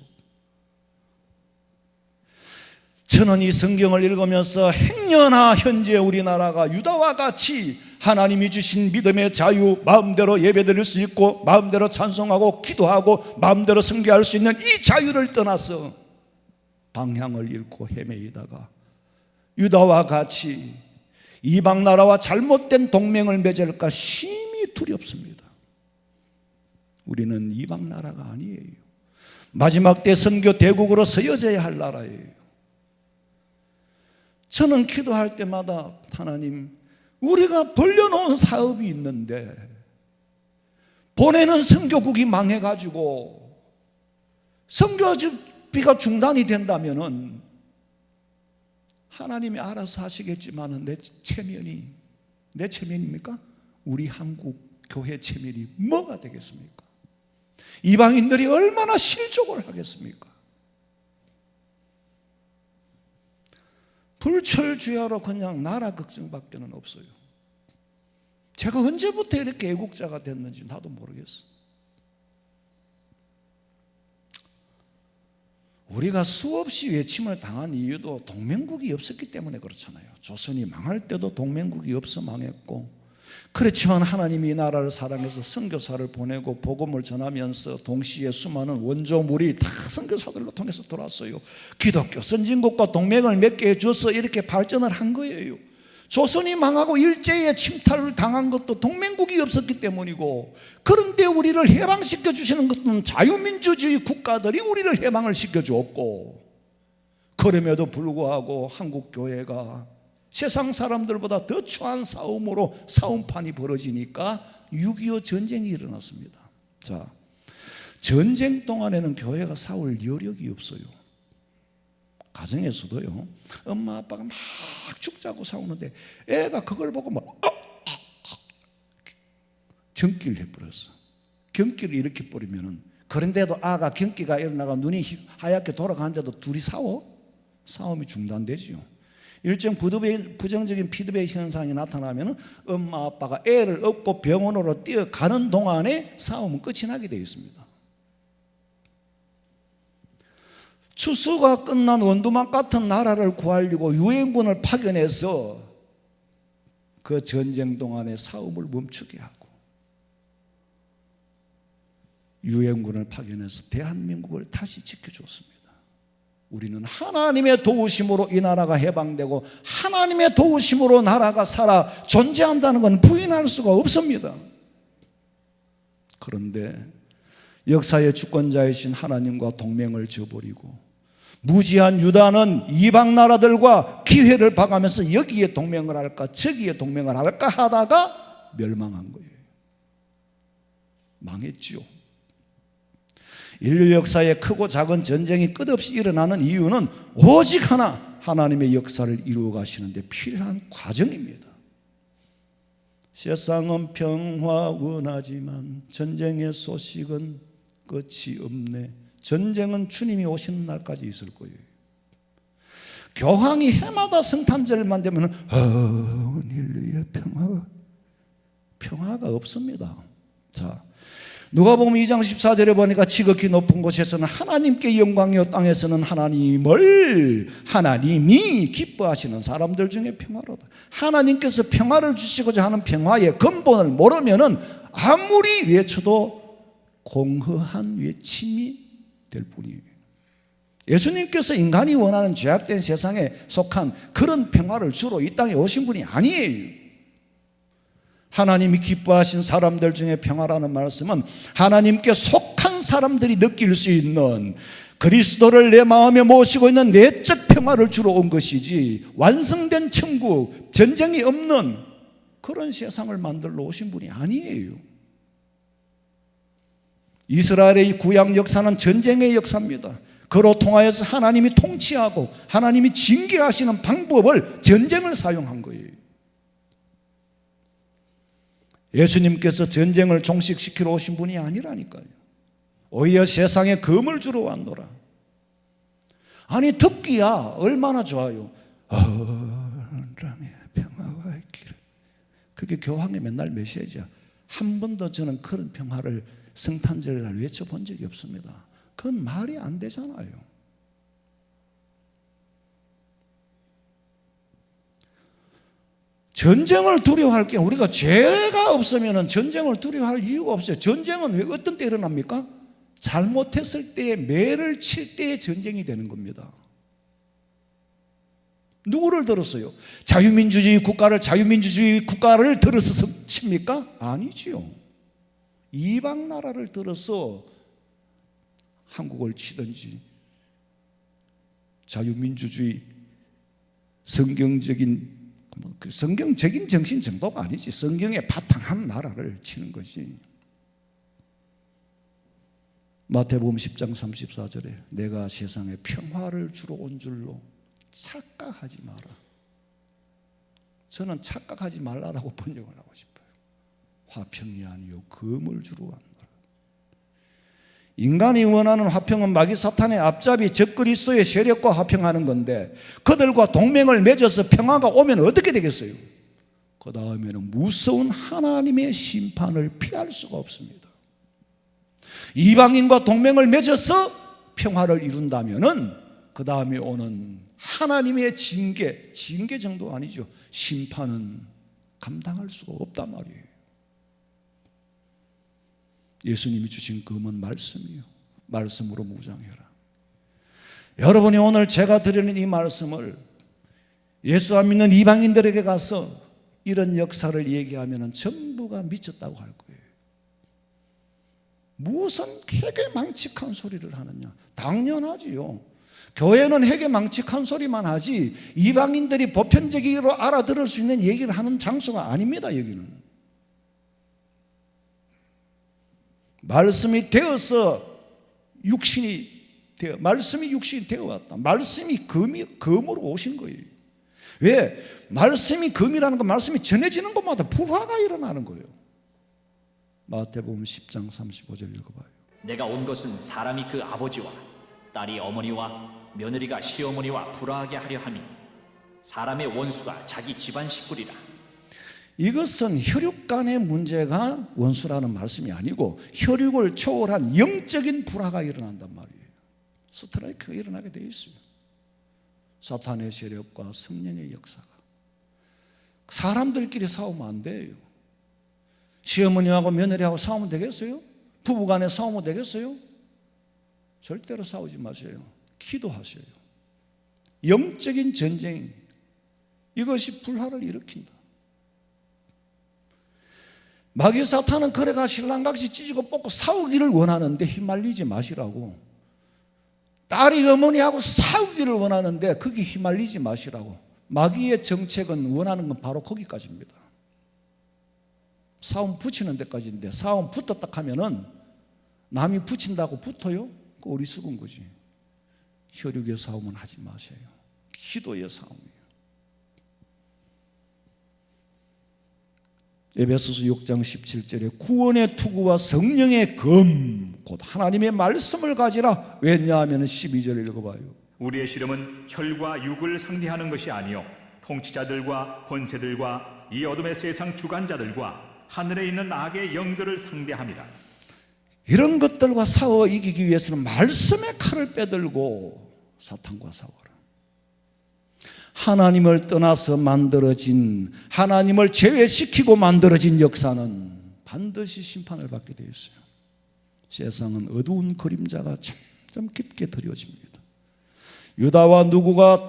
저는 이 성경을 읽으면서 행여나 현재 우리나라가 유다와 같이 하나님이 주신 믿음의 자유, 마음대로 예배드릴 수 있고 마음대로 찬송하고 기도하고 마음대로 선교할 수 있는 이 자유를 떠나서 방향을 잃고 헤매이다가 유다와 같이 이방 나라와 잘못된 동맹을 맺을까 심히 두렵습니다. 우리는 이방 나라가 아니에요. 마지막 때 선교 대국으로 서여져야 할 나라예요. 저는 기도할 때마다 하나님, 우리가 벌려놓은 사업이 있는데 보내는 선교국이 망해가지고 선교비가 중단이 된다면은 하나님이 알아서 하시겠지만은 내 체면입니까? 우리 한국 교회 체면이 뭐가 되겠습니까? 이방인들이 얼마나 실족을 하겠습니까? 불철주야로 그냥 나라 걱정밖에는 없어요. 제가 언제부터 이렇게 애국자가 됐는지 나도 모르겠어. 우리가 수없이 외침을 당한 이유도 동맹국이 없었기 때문에 그렇잖아요. 조선이 망할 때도 동맹국이 없어 망했고, 그렇지만 하나님이 이 나라를 사랑해서 선교사를 보내고 복음을 전하면서 동시에 수많은 원조물이 다 선교사들로 통해서 돌았어요. 기독교 선진국과 동맹을 맺게 해줘서 이렇게 발전을 한 거예요. 조선이 망하고 일제에 침탈을 당한 것도 동맹국이 없었기 때문이고, 그런데 우리를 해방시켜 주시는 것은 자유민주주의 국가들이 우리를 해방을 시켜주었고, 그럼에도 불구하고 한국교회가 세상 사람들보다 더 추한 싸움으로 싸움판이 벌어지니까 6.25 전쟁이 일어났습니다. 자, 전쟁 동안에는 교회가 싸울 여력이 없어요. 가정에서도요, 엄마 아빠가 막 죽자고 싸우는데 애가 그걸 보고 막 경기를 해버렸어. 경기를 일으켜 버리면은, 그런데도 아가 경기가 일어나가 눈이 하얗게 돌아가는데도 둘이 싸움이 중단되지요. 일정 부정적인 피드백 현상이 나타나면 엄마 아빠가 애를 업고 병원으로 뛰어가는 동안에 싸움은 끝이 나게 되어 있습니다. 추수가 끝난 원두막 같은 나라를 구하려고 유엔군을 파견해서 그 전쟁 동안의 싸움을 멈추게 하고, 유엔군을 파견해서 대한민국을 다시 지켜줬습니다. 우리는 하나님의 도우심으로 이 나라가 해방되고 하나님의 도우심으로 나라가 살아 존재한다는 건 부인할 수가 없습니다. 그런데 역사의 주권자이신 하나님과 동맹을 저버리고 무지한 유다는 이방 나라들과 기회를 봐가면서 여기에 동맹을 할까 저기에 동맹을 할까 하다가 멸망한 거예요. 망했지요. 인류 역사에 크고 작은 전쟁이 끝없이 일어나는 이유는 오직 하나, 하나님의 역사를 이루어 가시는데 필요한 과정입니다. 세상은 평화원하지만 전쟁의 소식은 끝이 없네. 전쟁은 주님이 오시는 날까지 있을 거예요. 교황이 해마다 성탄절만 되면 인류의 평화가 없습니다. 자, 누가복음 2장 14절에 보니까 지극히 높은 곳에서는 하나님께 영광이요 땅에서는 하나님이 기뻐하시는 사람들 중에 평화로다. 하나님께서 평화를 주시고자 하는 평화의 근본을 모르면은 아무리 외쳐도 공허한 외침이 될 뿐이에요. 예수님께서 인간이 원하는 죄악된 세상에 속한 그런 평화를 주로 이 땅에 오신 분이 아니에요. 하나님이 기뻐하신 사람들 중에 평화라는 말씀은 하나님께 속한 사람들이 느낄 수 있는 그리스도를 내 마음에 모시고 있는 내적 평화를 주러 온 것이지 완성된 천국, 전쟁이 없는 그런 세상을 만들러 오신 분이 아니에요. 이스라엘의 구약 역사는 전쟁의 역사입니다. 그로 통하여서 하나님이 통치하고 하나님이 징계하시는 방법을 전쟁을 사용한 거예요. 예수님께서 전쟁을 종식시키러 오신 분이 아니라니까요. 오히려 세상에 금을 주러 왔노라. 아니 듣기야 얼마나 좋아요. 땅에 평화가 있기를. 그게 교황의 맨날 메시지야. 한 번도 저는 그런 평화를 성탄절날 외쳐본 적이 없습니다. 그건 말이 안 되잖아요. 전쟁을 두려워할 게 우리가 죄가 없으면 전쟁을 두려워할 이유가 없어요. 전쟁은 왜 어떤 때 일어납니까? 잘못했을 때에 매를 칠 때에 전쟁이 되는 겁니다. 누구를 들었어요? 자유민주주의 국가를 들어서 칩니까? 아니지요. 이방 나라를 들어서 한국을 치든지 자유민주주의 성경적인 정신 정도가 아니지. 성경에 바탕한 나라를 치는 것이. 마태복음 10장 34절에 내가 세상에 평화를 주러 온 줄로 착각하지 마라. 저는 착각하지 말라라고 번역을 하고 싶어요. 화평이 아니요 금을 주러 왔노라. 인간이 원하는 화평은 마귀 사탄의 앞잡이 적그리스도의 세력과 화평하는 건데 그들과 동맹을 맺어서 평화가 오면 어떻게 되겠어요? 그 다음에는 무서운 하나님의 심판을 피할 수가 없습니다. 이방인과 동맹을 맺어서 평화를 이룬다면은 그 다음에 오는 하나님의 징계 정도 아니죠. 심판은 감당할 수가 없단 말이에요. 예수님이 주신 금은 말씀이요. 말씀으로 무장해라. 여러분이 오늘 제가 드리는 이 말씀을 예수 안 믿는 이방인들에게 가서 이런 역사를 얘기하면 전부가 미쳤다고 할 거예요. 무슨 해괴망측한 소리를 하느냐? 당연하지요. 교회는 해괴망측한 소리만 하지 이방인들이 보편적으로 알아들을 수 있는 얘기를 하는 장소가 아닙니다. 여기는. 말씀이 되어서 말씀이 육신이 되어 왔다. 말씀이 금으로 오신 거예요. 왜? 말씀이 금이라는 건 말씀이 전해지는 것마다 불화가 일어나는 거예요. 마태복음 10장 35절 읽어봐요. 내가 온 것은 사람이 그 아버지와 딸이 어머니와 며느리가 시어머니와 불화하게 하려 함이 사람의 원수가 자기 집안 식구리라. 이것은 혈육 간의 문제가 원수라는 말씀이 아니고 혈육을 초월한 영적인 불화가 일어난단 말이에요. 스트라이크가 일어나게 되어 있어요. 사탄의 세력과 성령의 역사가. 사람들끼리 싸우면 안 돼요. 시어머니하고 며느리하고 싸우면 되겠어요? 부부간에 싸우면 되겠어요? 절대로 싸우지 마세요. 기도하세요. 영적인 전쟁, 이것이 불화를 일으킨다. 마귀 사탄은 그래가 신랑같이 찢고 뽑고 싸우기를 원하는데 휘말리지 마시라고. 딸이 어머니하고 싸우기를 원하는데 거기 휘말리지 마시라고. 마귀의 정책은 원하는 건 바로 거기까지입니다. 싸움 붙이는 데까지인데 싸움 붙었다 하면은 남이 붙인다고 붙어요? 그 어리석은 거지. 혈육의 싸움은 하지 마세요. 기도의 싸움이에요. 에베소서 6장 17절에 구원의 투구와 성령의 검, 곧 하나님의 말씀을 가지라. 왜냐하면 12절 읽어봐요. 우리의 씨름은 혈과 육을 상대하는 것이 아니요 통치자들과 권세들과 이 어둠의 세상 주관자들과 하늘에 있는 악의 영들을 상대합니다. 이런 것들과 싸워 이기기 위해서는 말씀의 칼을 빼들고 사탄과 싸워라. 하나님을 떠나서 만들어진, 하나님을 제외시키고 만들어진 역사는 반드시 심판을 받게 되어 있어요. 세상은 어두운 그림자가 점점 깊게 드려집니다. 유다와 누구가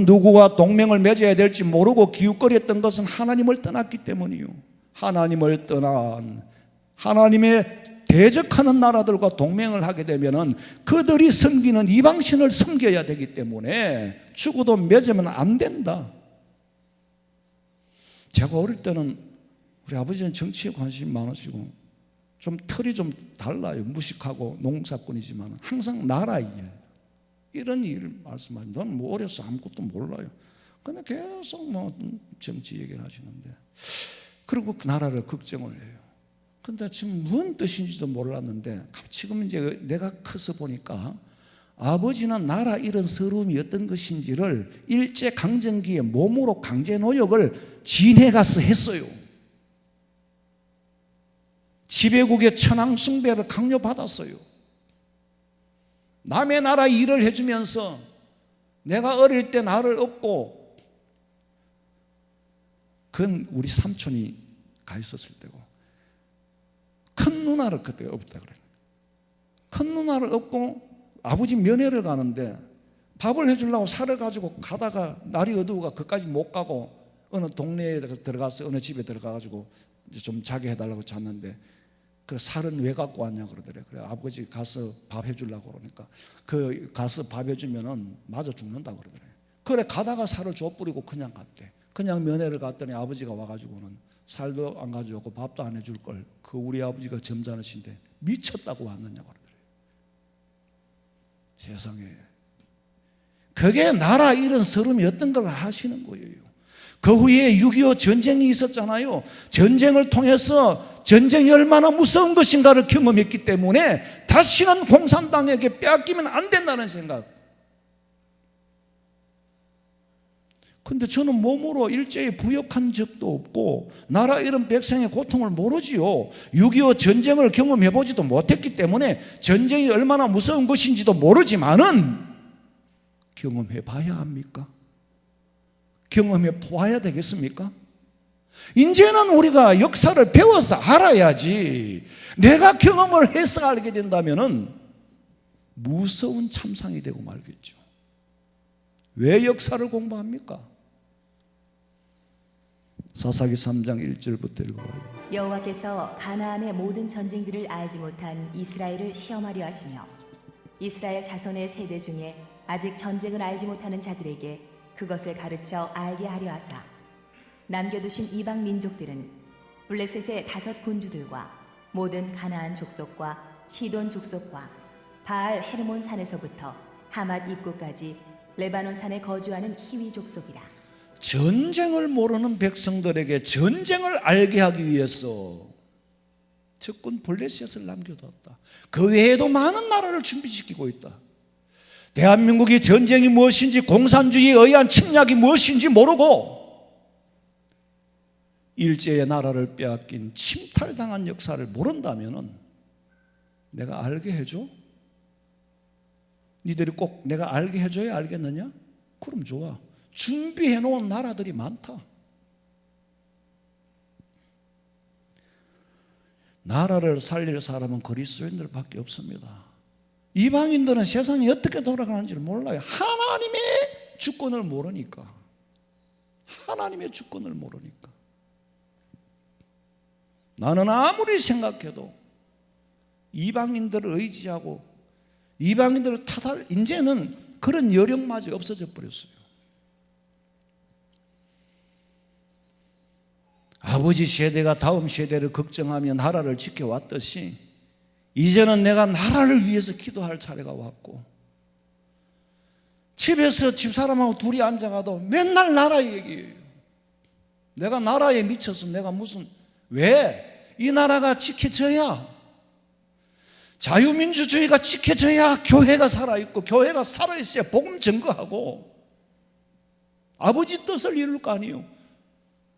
누구가 동맹을 맺어야 될지 모르고 기웃거렸던 것은 하나님을 떠났기 때문이요. 하나님을 떠난, 하나님의 대적하는 나라들과 동맹을 하게 되면은 그들이 섬기는 이방신을 섬겨야 되기 때문에 죽어도 맺으면 안 된다. 제가 어릴 때는 우리 아버지는 정치에 관심이 많으시고 좀 틀이 좀 달라요. 무식하고 농사꾼이지만 항상 나라 일, 이런 일을 말씀하시는데 저는 뭐 어려서 아무것도 몰라요. 근데 계속 뭐 정치 얘기를 하시는데, 그리고 그 나라를 걱정을 해요. 근데 지금 무슨 뜻인지도 몰랐는데 지금 이제 내가 커서 보니까 아버지는 나라 이런 서러움이 어떤 것인지를 일제 강점기에 몸으로 강제 노역을 진해 가서 했어요. 지배국의 천황 숭배를 강요받았어요. 남의 나라 일을 해주면서 내가 어릴 때 나를 업고, 그건 우리 삼촌이 가 있었을 때고, 큰 누나를 그때 업다 그래요. 큰 누나를 업고 아버지 면회를 가는데 밥을 해주려고 살을 가지고 가다가 날이 어두워가 그까지 못 가고 어느 동네에 들어가서 어느 집에 들어가가지고 이제 좀 자게 해달라고 잤는데, 그 살은 왜 갖고 왔냐 그러더래. 그래 아버지 가서 밥 해주려고 그러니까 그 가서 밥 해주면은 맞아 죽는다 그러더래. 그래 가다가 살을 줘버리고 그냥 갔대. 그냥 면회를 갔더니 아버지가 와가지고는 살도 안 가져오고 밥도 안 해줄 걸, 그 우리 아버지가 점잖으신데 미쳤다고 왔느냐고 그러더래. 세상에, 그게 나라 이런 서름이 어떤 걸 하시는 거예요. 그 후에 6.25 전쟁이 있었잖아요. 전쟁을 통해서 전쟁이 얼마나 무서운 것인가를 경험했기 때문에 다시는 공산당에게 빼앗기면 안 된다는 생각. 근데 저는 몸으로 일제히 부역한 적도 없고 나라 이런 백성의 고통을 모르지요. 6.25 전쟁을 경험해보지도 못했기 때문에 전쟁이 얼마나 무서운 것인지도 모르지만은 경험해 봐야 합니까? 경험해 보아야 되겠습니까? 이제는 우리가 역사를 배워서 알아야지. 내가 경험을 해서 알게 된다면은 무서운 참상이 되고 말겠죠. 왜 역사를 공부합니까? 사사기 3장 1절부터 읽어봐요. 여호와께서 가나안의 모든 전쟁들을 알지 못한 이스라엘을 시험하려 하시며 이스라엘 자손의 세대 중에 아직 전쟁을 알지 못하는 자들에게 그것을 가르쳐 알게 하려 하사 남겨두신 이방 민족들은 블레셋의 5 군주들과 모든 가나안 족속과 시돈 족속과 바알 헤르몬 산에서부터 하맛 입구까지 레바논 산에 거주하는 히위 족속이라. 전쟁을 모르는 백성들에게 전쟁을 알게 하기 위해서 적군 블레셋을 남겨뒀다. 그 외에도 많은 나라를 준비시키고 있다. 대한민국이 전쟁이 무엇인지, 공산주의에 의한 침략이 무엇인지 모르고 일제의 나라를 빼앗긴 침탈당한 역사를 모른다면 내가 알게 해줘? 니들이 꼭 내가 알게 해줘야 알겠느냐? 그럼 좋아. 준비해 놓은 나라들이 많다. 나라를 살릴 사람은 그리스도인들밖에 없습니다. 이방인들은 세상이 어떻게 돌아가는지를 몰라요. 하나님의 주권을 모르니까. 하나님의 주권을 모르니까. 나는 아무리 생각해도 이방인들을 의지하고 이방인들을 탓할 이제는 그런 여력마저 없어져 버렸어요. 아버지 세대가 다음 세대를 걱정하며 나라를 지켜왔듯이 이제는 내가 나라를 위해서 기도할 차례가 왔고, 집에서 집사람하고 둘이 앉아가도 맨날 나라 얘기예요. 내가 나라에 미쳐서 내가 무슨, 왜? 이 나라가 지켜져야, 자유민주주의가 지켜져야 교회가 살아있고, 교회가 살아있어야 복음 증거하고 아버지 뜻을 이룰 거 아니에요.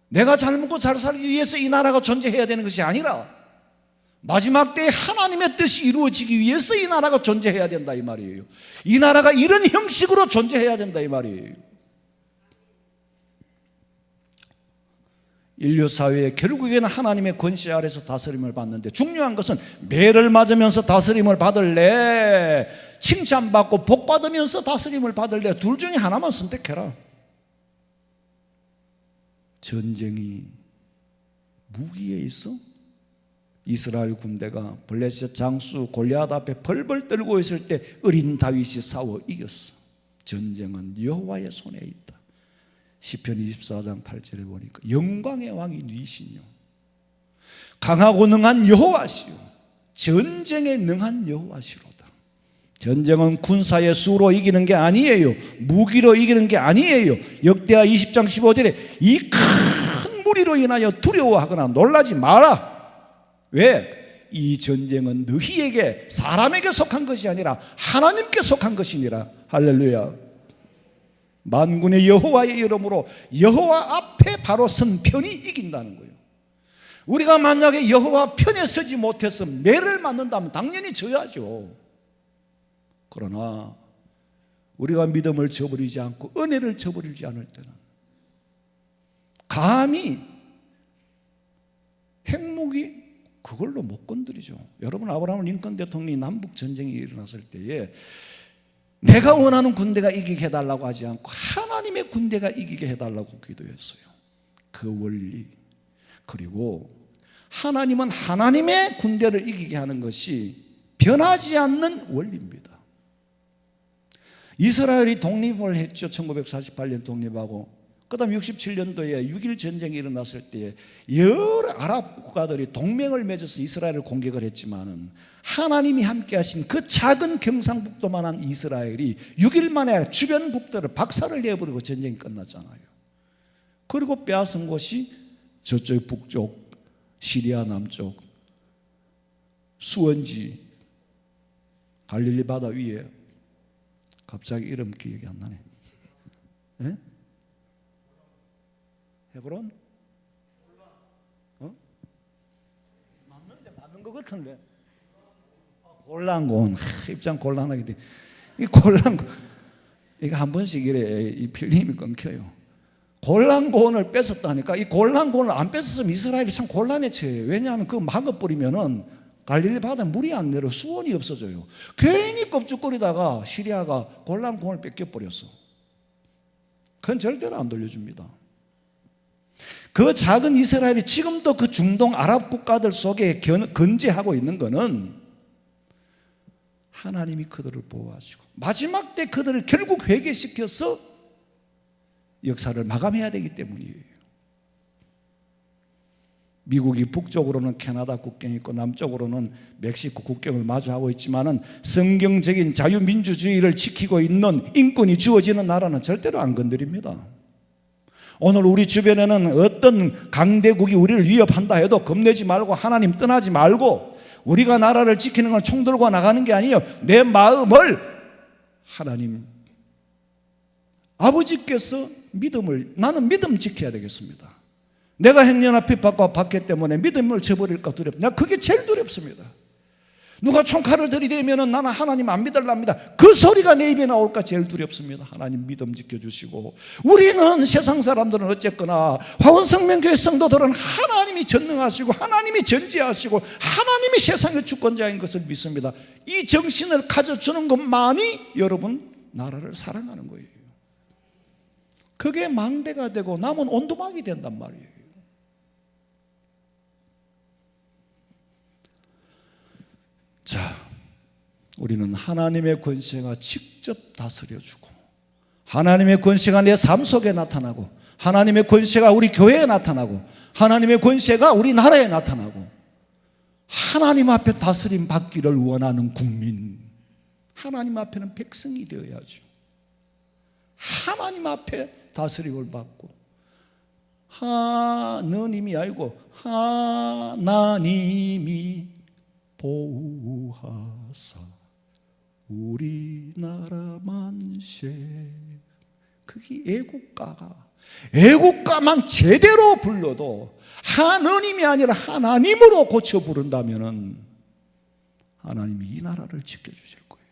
내가 잘 먹고 잘 살기 위해서 이 나라가 존재해야 되는 것이 아니라 마지막 때에 하나님의 뜻이 이루어지기 위해서 이 나라가 존재해야 된다 이 말이에요. 이 나라가 이런 형식으로 존재해야 된다 이 말이에요. 인류 사회에 결국에는 하나님의 권세 아래서 다스림을 받는데, 중요한 것은 매를 맞으면서 다스림을 받을래, 칭찬받고 복 받으면서 다스림을 받을래, 둘 중에 하나만 선택해라. 전쟁이 무기에 있어? 이스라엘 군대가 블레셋 장수 골리앗 앞에 벌벌 떨고 있을 때 어린 다윗이 싸워 이겼어. 전쟁은 여호와의 손에 있다. 시편 24장 8절에 보니까 영광의 왕이 니시뇨, 강하고 능한 여호와시요, 전쟁에 능한 여호와시로다. 전쟁은 군사의 수로 이기는 게 아니에요. 무기로 이기는 게 아니에요. 역대하 20장 15절에 이 큰 무리로 인하여 두려워하거나 놀라지 마라. 왜? 이 전쟁은 너희에게, 사람에게 속한 것이 아니라 하나님께 속한 것이니라. 할렐루야. 만군의 여호와의 이름으로 여호와 앞에 바로 선 편이 이긴다는 거예요. 우리가 만약에 여호와 편에 서지 못해서 매를 맞는다면 당연히 져야죠. 그러나 우리가 믿음을 저버리지 않고 은혜를 저버리지 않을 때는 감히 핵무기 그걸로 못 건드리죠. 여러분, 아브라함 링컨 대통령이 남북 전쟁이 일어났을 때에 내가 원하는 군대가 이기게 해달라고 하지 않고 하나님의 군대가 이기게 해달라고 기도했어요. 그 원리, 그리고 하나님은 하나님의 군대를 이기게 하는 것이 변하지 않는 원리입니다. 이스라엘이 독립을 했죠. 1948년 독립하고 그 다음 67년도에 6.1 전쟁이 일어났을 때에 여러 아랍 국가들이 동맹을 맺어서 이스라엘을 공격을 했지만 하나님이 함께 하신 그 작은 경상북도만한 이스라엘이 6일 만에 주변 국들을 박살을 내버리고 전쟁이 끝났잖아요. 그리고 빼앗은 곳이 저쪽 북쪽, 시리아 남쪽, 수원지, 갈릴리 바다 위에, 갑자기 이름 기억이 안 나네. 네? 헤브론? 맞는 것 같은데. 골란고원. 입장 곤란하게 돼. 이 골란고, 이거 한 번씩 이래 이 필름이 끊겨요. 골란고원을 뺏었다니까. 이 골란고원을 안 뺏었으면 이스라엘이 참 곤란해 처해요. 왜냐하면 그거 막아버리면은 갈릴리 바다에 물이 안 내려 수원이 없어져요. 괜히 껍죽거리다가 시리아가 골란고원을 뺏겨버렸어. 그건 절대로 안 돌려줍니다. 그 작은 이스라엘이 지금도 그 중동 아랍 국가들 속에 건재하고 있는 것은 하나님이 그들을 보호하시고 마지막 때 그들을 결국 회개시켜서 역사를 마감해야 되기 때문이에요. 미국이 북쪽으로는 캐나다 국경이 있고 남쪽으로는 멕시코 국경을 마주하고 있지만은 성경적인 자유민주주의를 지키고 있는 인권이 주어지는 나라는 절대로 안 건드립니다. 오늘 우리 주변에는 어떤 강대국이 우리를 위협한다 해도 겁내지 말고 하나님 떠나지 말고 우리가 나라를 지키는 건 총 들고 나가는 게 아니에요. 내 마음을 하나님 아버지께서 나는 믿음 지켜야 되겠습니다. 내가 행여나 핍박과 박해 때문에 믿음을 저버릴까 두렵다. 그게 제일 두렵습니다. 누가 총칼을 들이대면 나는 하나님 안 믿을랍니다. 그 소리가 내 입에 나올까 제일 두렵습니다. 하나님 믿음 지켜주시고, 우리는 세상 사람들은 어쨌거나 화원성명교회 성도들은 하나님이 전능하시고 하나님이 전지하시고 하나님이 세상의 주권자인 것을 믿습니다. 이 정신을 가져주는 것만이 여러분 나라를 사랑하는 거예요. 그게 망대가 되고 남은 온두막이 된단 말이에요. 자, 우리는 하나님의 권세가 직접 다스려주고, 하나님의 권세가 내 삶 속에 나타나고, 하나님의 권세가 우리 교회에 나타나고, 하나님의 권세가 우리 나라에 나타나고, 하나님 앞에 다스림 받기를 원하는 국민, 하나님 앞에는 백성이 되어야죠. 하나님 앞에 다스림을 받고, 하느님이 아니고 하나님이 보호하사 우리나라 만세. 그게 애국가만 제대로 불러도 하느님이 아니라 하나님으로 고쳐 부른다면 하나님이 이 나라를 지켜주실 거예요.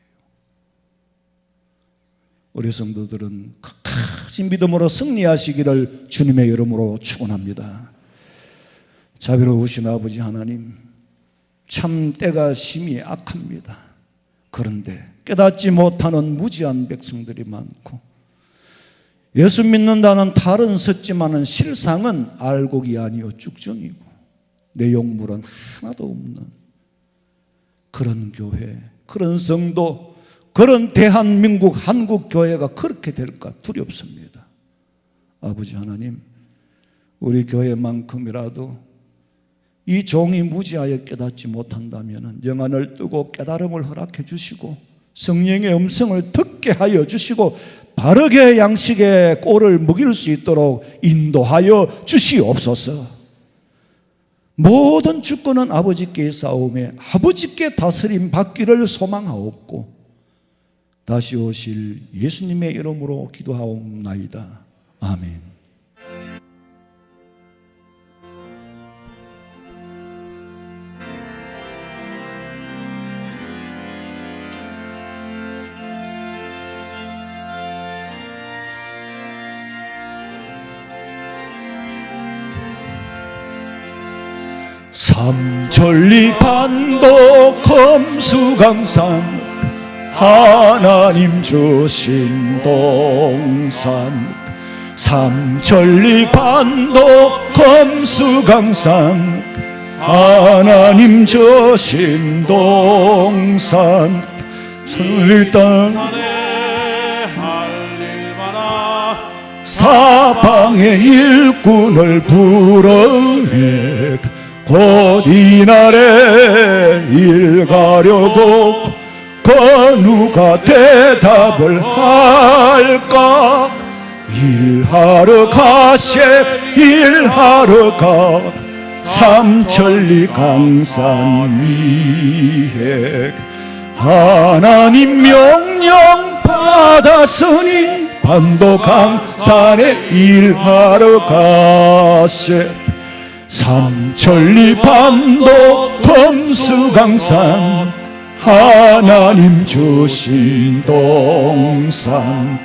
우리 성도들은 끝까지 믿음으로 승리하시기를 주님의 이름으로 축원합니다. 자비로우신 아버지 하나님, 참 때가 심히 악합니다. 그런데 깨닫지 못하는 무지한 백성들이 많고, 예수 믿는다는 탈은 섰지만은 실상은 알곡이 아니요 쭉정이고 내용물은 하나도 없는 그런 교회, 그런 성도, 그런 대한민국 한국교회가 그렇게 될까 두렵습니다. 아버지 하나님, 우리 교회만큼이라도 이 종이 무지하여 깨닫지 못한다면 영안을 뜨고 깨달음을 허락해 주시고 성령의 음성을 듣게 하여 주시고 바르게 양식의 꼴을 먹일 수 있도록 인도하여 주시옵소서. 모든 주권은 아버지께 싸움에 아버지께 다스림 받기를 소망하옵고 다시 오실 예수님의 이름으로 기도하옵나이다. 아멘. 삼천리 반도 검수강산 하나님 주신 동산, 삼천리 반도 검수강산 하나님 주신 동산, 설단 사방의 일꾼을 불어내 곧 이날에 일가려고 그 누가 대답을 할까? 일하러 가세 일하러 가 삼천리 강산 위에 하나님 명령 받았으니 반도 강산에 일하러 가세 삼천리 반도 검수강산 하나님 주신 동산,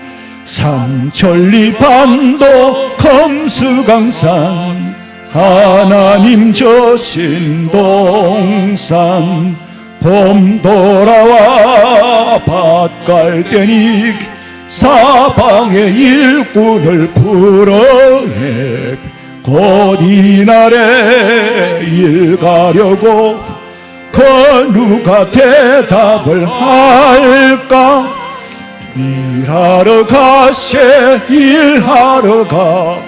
삼천리 반도 검수강산 하나님 주신 동산, 봄 돌아와 밭 갈 때니 사방의 일꾼을 불어내 곧 이날에 일 가려고 그 누가 대답을 할까? 일하러 가세 일하러 가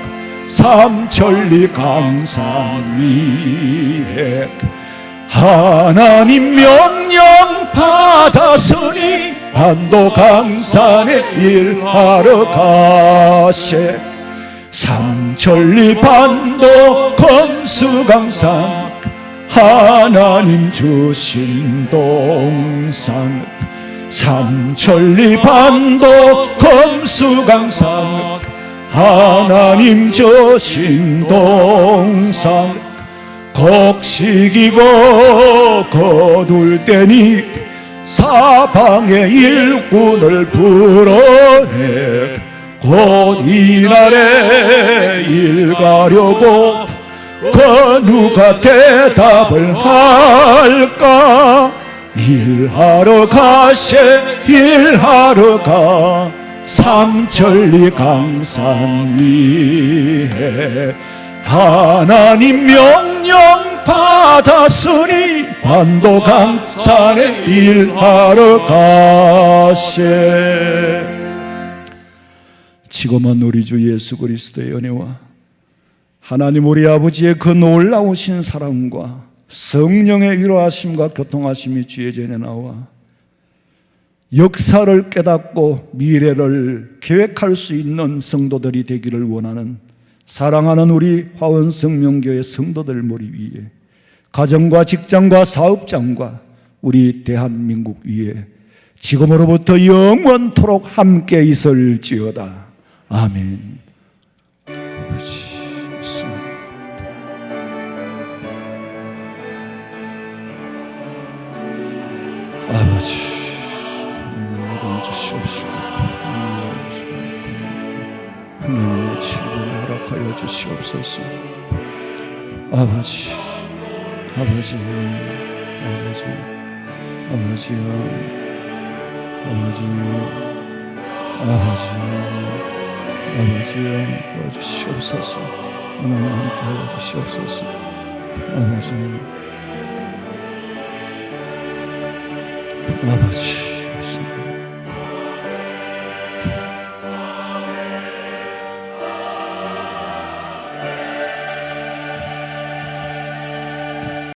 삼천리 강산 위에 하나님 명령 받았으니 반도 강산에 일하러 가세 삼천리 반도 검수강산 하나님 주신 동산, 삼천리 반도 검수강산 하나님 주신 동산, 곡식이고 거둘 때니 사방의 일꾼을 불어내 곧 이날에 일가려고 그 누가 대답을 할까? 일하러 가세 일하러 가 삼천리 강산 위에 하나님 명령 받았으니 반도강산에 일하러 가세. 지금은 우리 주 예수 그리스도의 은혜와 하나님 우리 아버지의 그 놀라우신 사랑과 성령의 위로하심과 교통하심이 주의 전에 나와 역사를 깨닫고 미래를 계획할 수 있는 성도들이 되기를 원하는 사랑하는 우리 화원성명교회 성도들 머리 위에 가정과 직장과 사업장과 우리 대한민국 위에 지금으로부터 영원토록 함께 있을지어다. 아멘. 아버지 있습니다. 아버지 하나님 주시옵시고 하나님의 치료를 허락하여 주시옵소서. 아버지 아버지 아버지 아버지 아버지 아버지 아버지여 도와주시옵소서. 하나님 함께 도와주시옵소서. 아버지 아버지